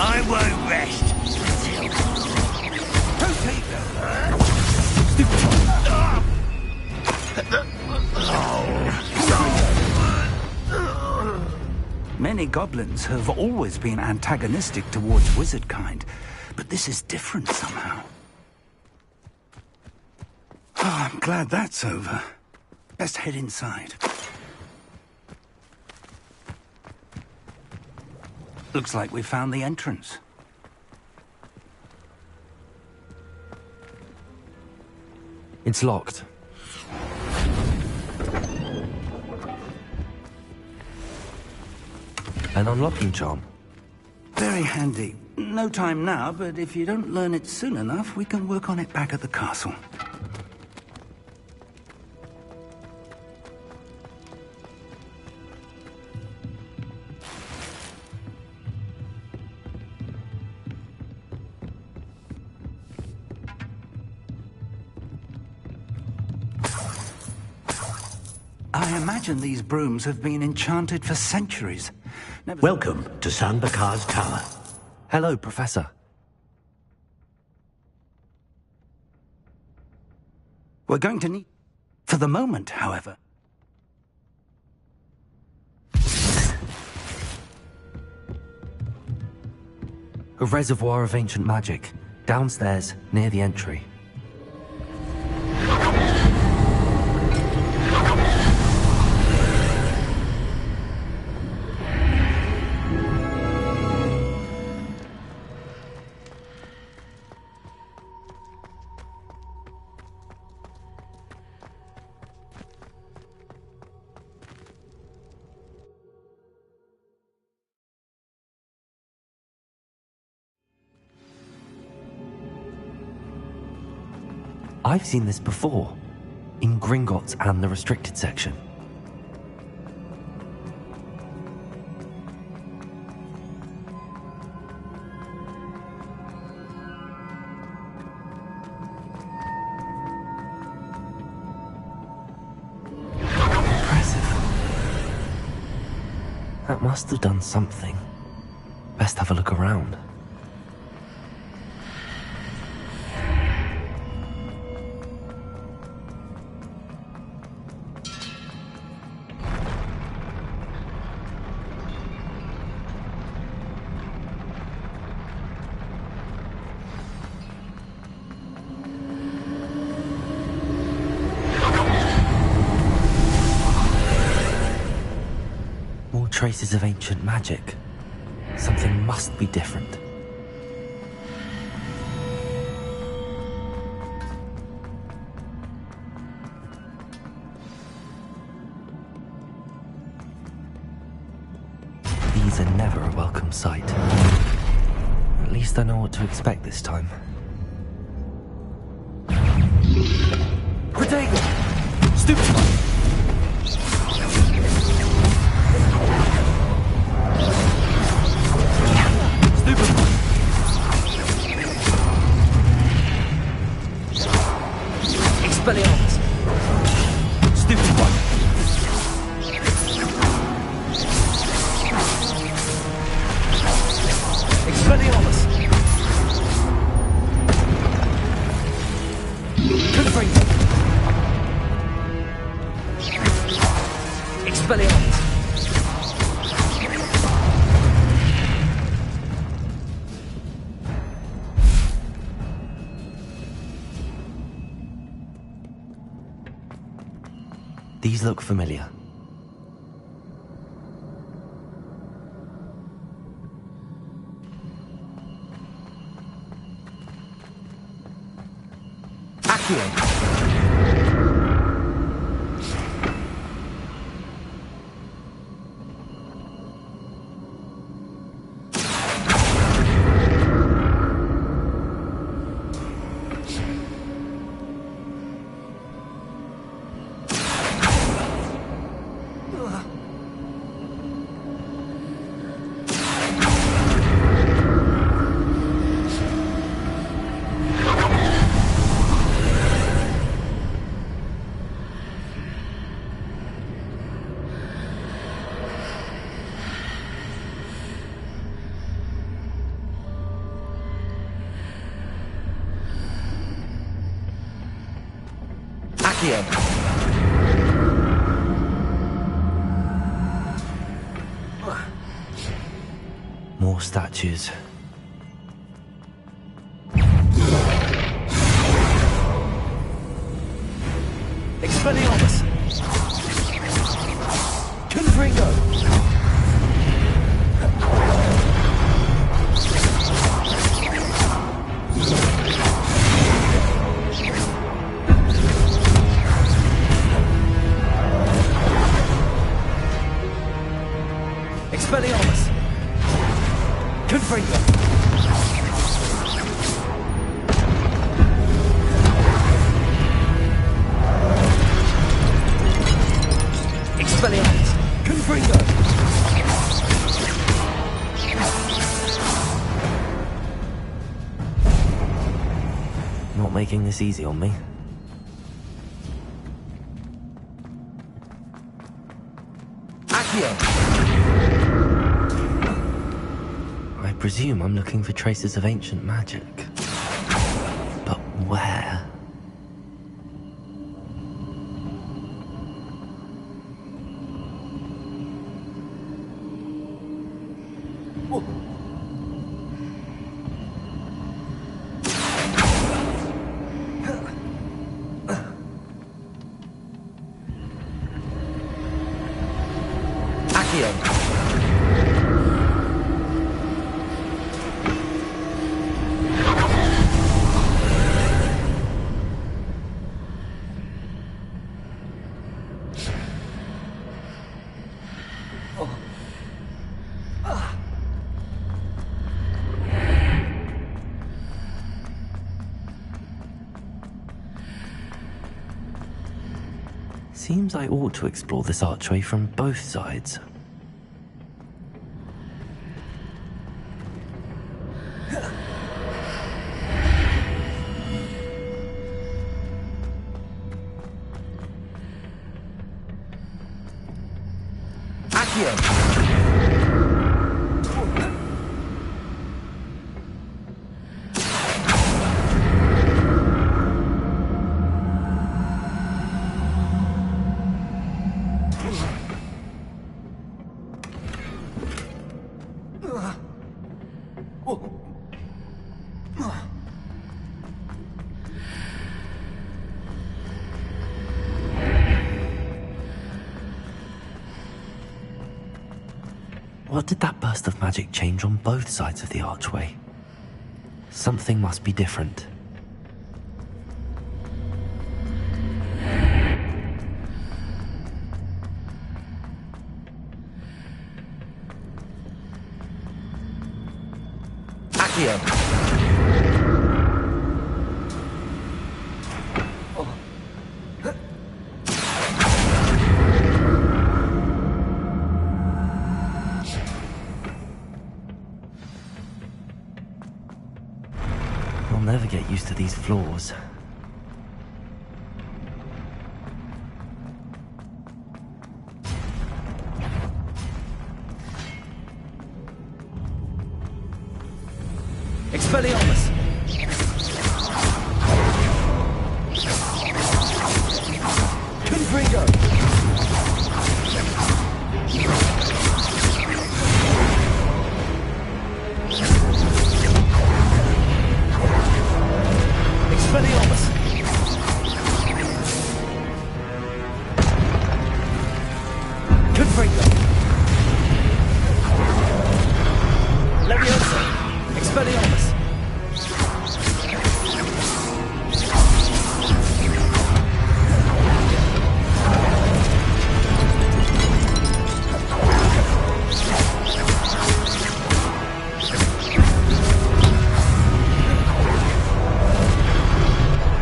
I won't rest until... Many goblins have always been antagonistic towards wizard kind, but this is different somehow. Oh, I'm glad that's over. Best head inside. Looks like we found the entrance. It's locked. An unlocking charm. Very very handy. No time now, but if you don't learn it soon enough, we can work on it back at the castle. I imagine these brooms have been enchanted for centuries. Welcome to San Bakar's Tower. Hello, Professor. We're going to need... For the moment, however. A reservoir of ancient magic, downstairs, near the entry. I've seen this before, in Gringotts and the restricted section. Impressive. That must have done something. Best have a look around. Traces of ancient magic. Something must be different. These are never a welcome sight. At least I know what to expect this time. Protego! Stupid! Expelliarmus! Stupid one! Expelliarmus! Confringo! Expelliarmus! These look familiar. Accio! More statues. Expelliarmus! Confringo! Expelliarmus! Confringo! Expelliarmus! Confringo! Not making this easy on me. Accio! I presume I'm looking for traces of ancient magic. But where? Seems I ought to explore this archway from both sides. What did that burst of magic change on both sides of the archway? Something must be different. Accio! I'll never get used to these floors. Expelliarmus! Confringo! Expelliarmus! Confringo! Leviosa! Expelliarmus!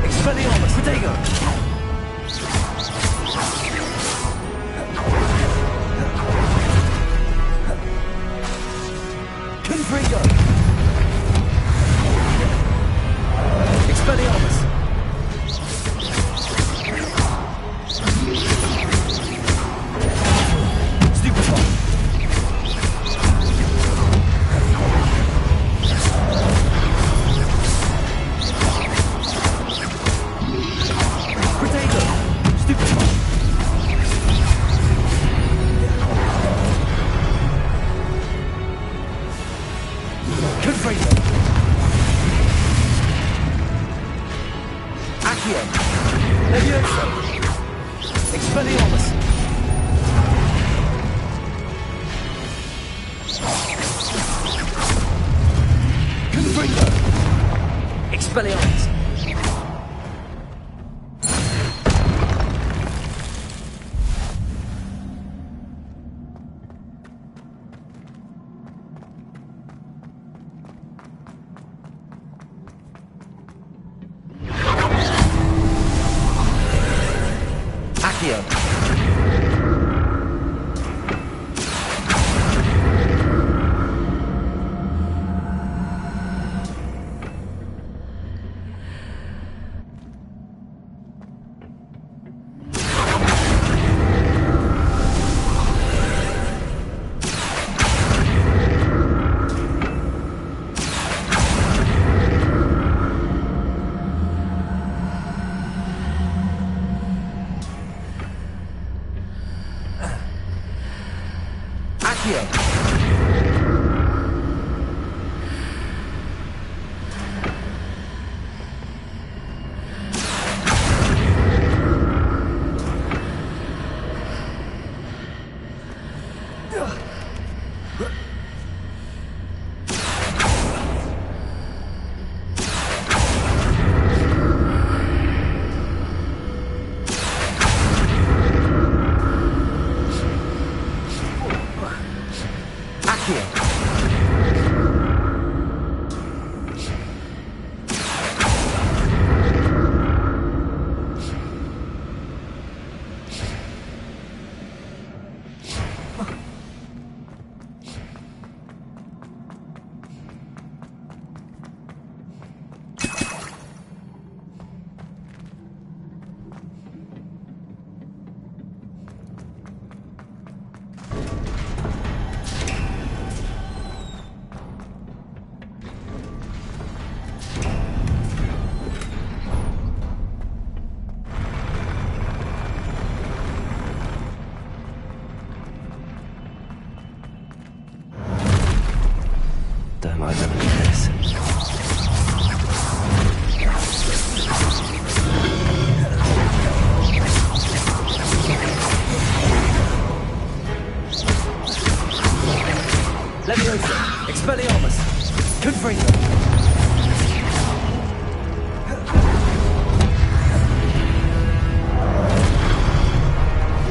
Expelliarmus! Protego! Confringo! Expelliarmus! Stupefy! Protego! Stupefy! Confringo! Accio! Leviosa! Expelliarmus! Confringo! Expelliarmus! Accio! Don't like the look of this. Leviosa! Expelliarmus! Confringo!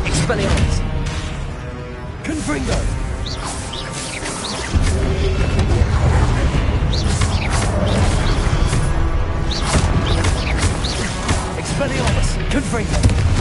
Expelliarmus! Confringo! Expelliarmus! Confringo!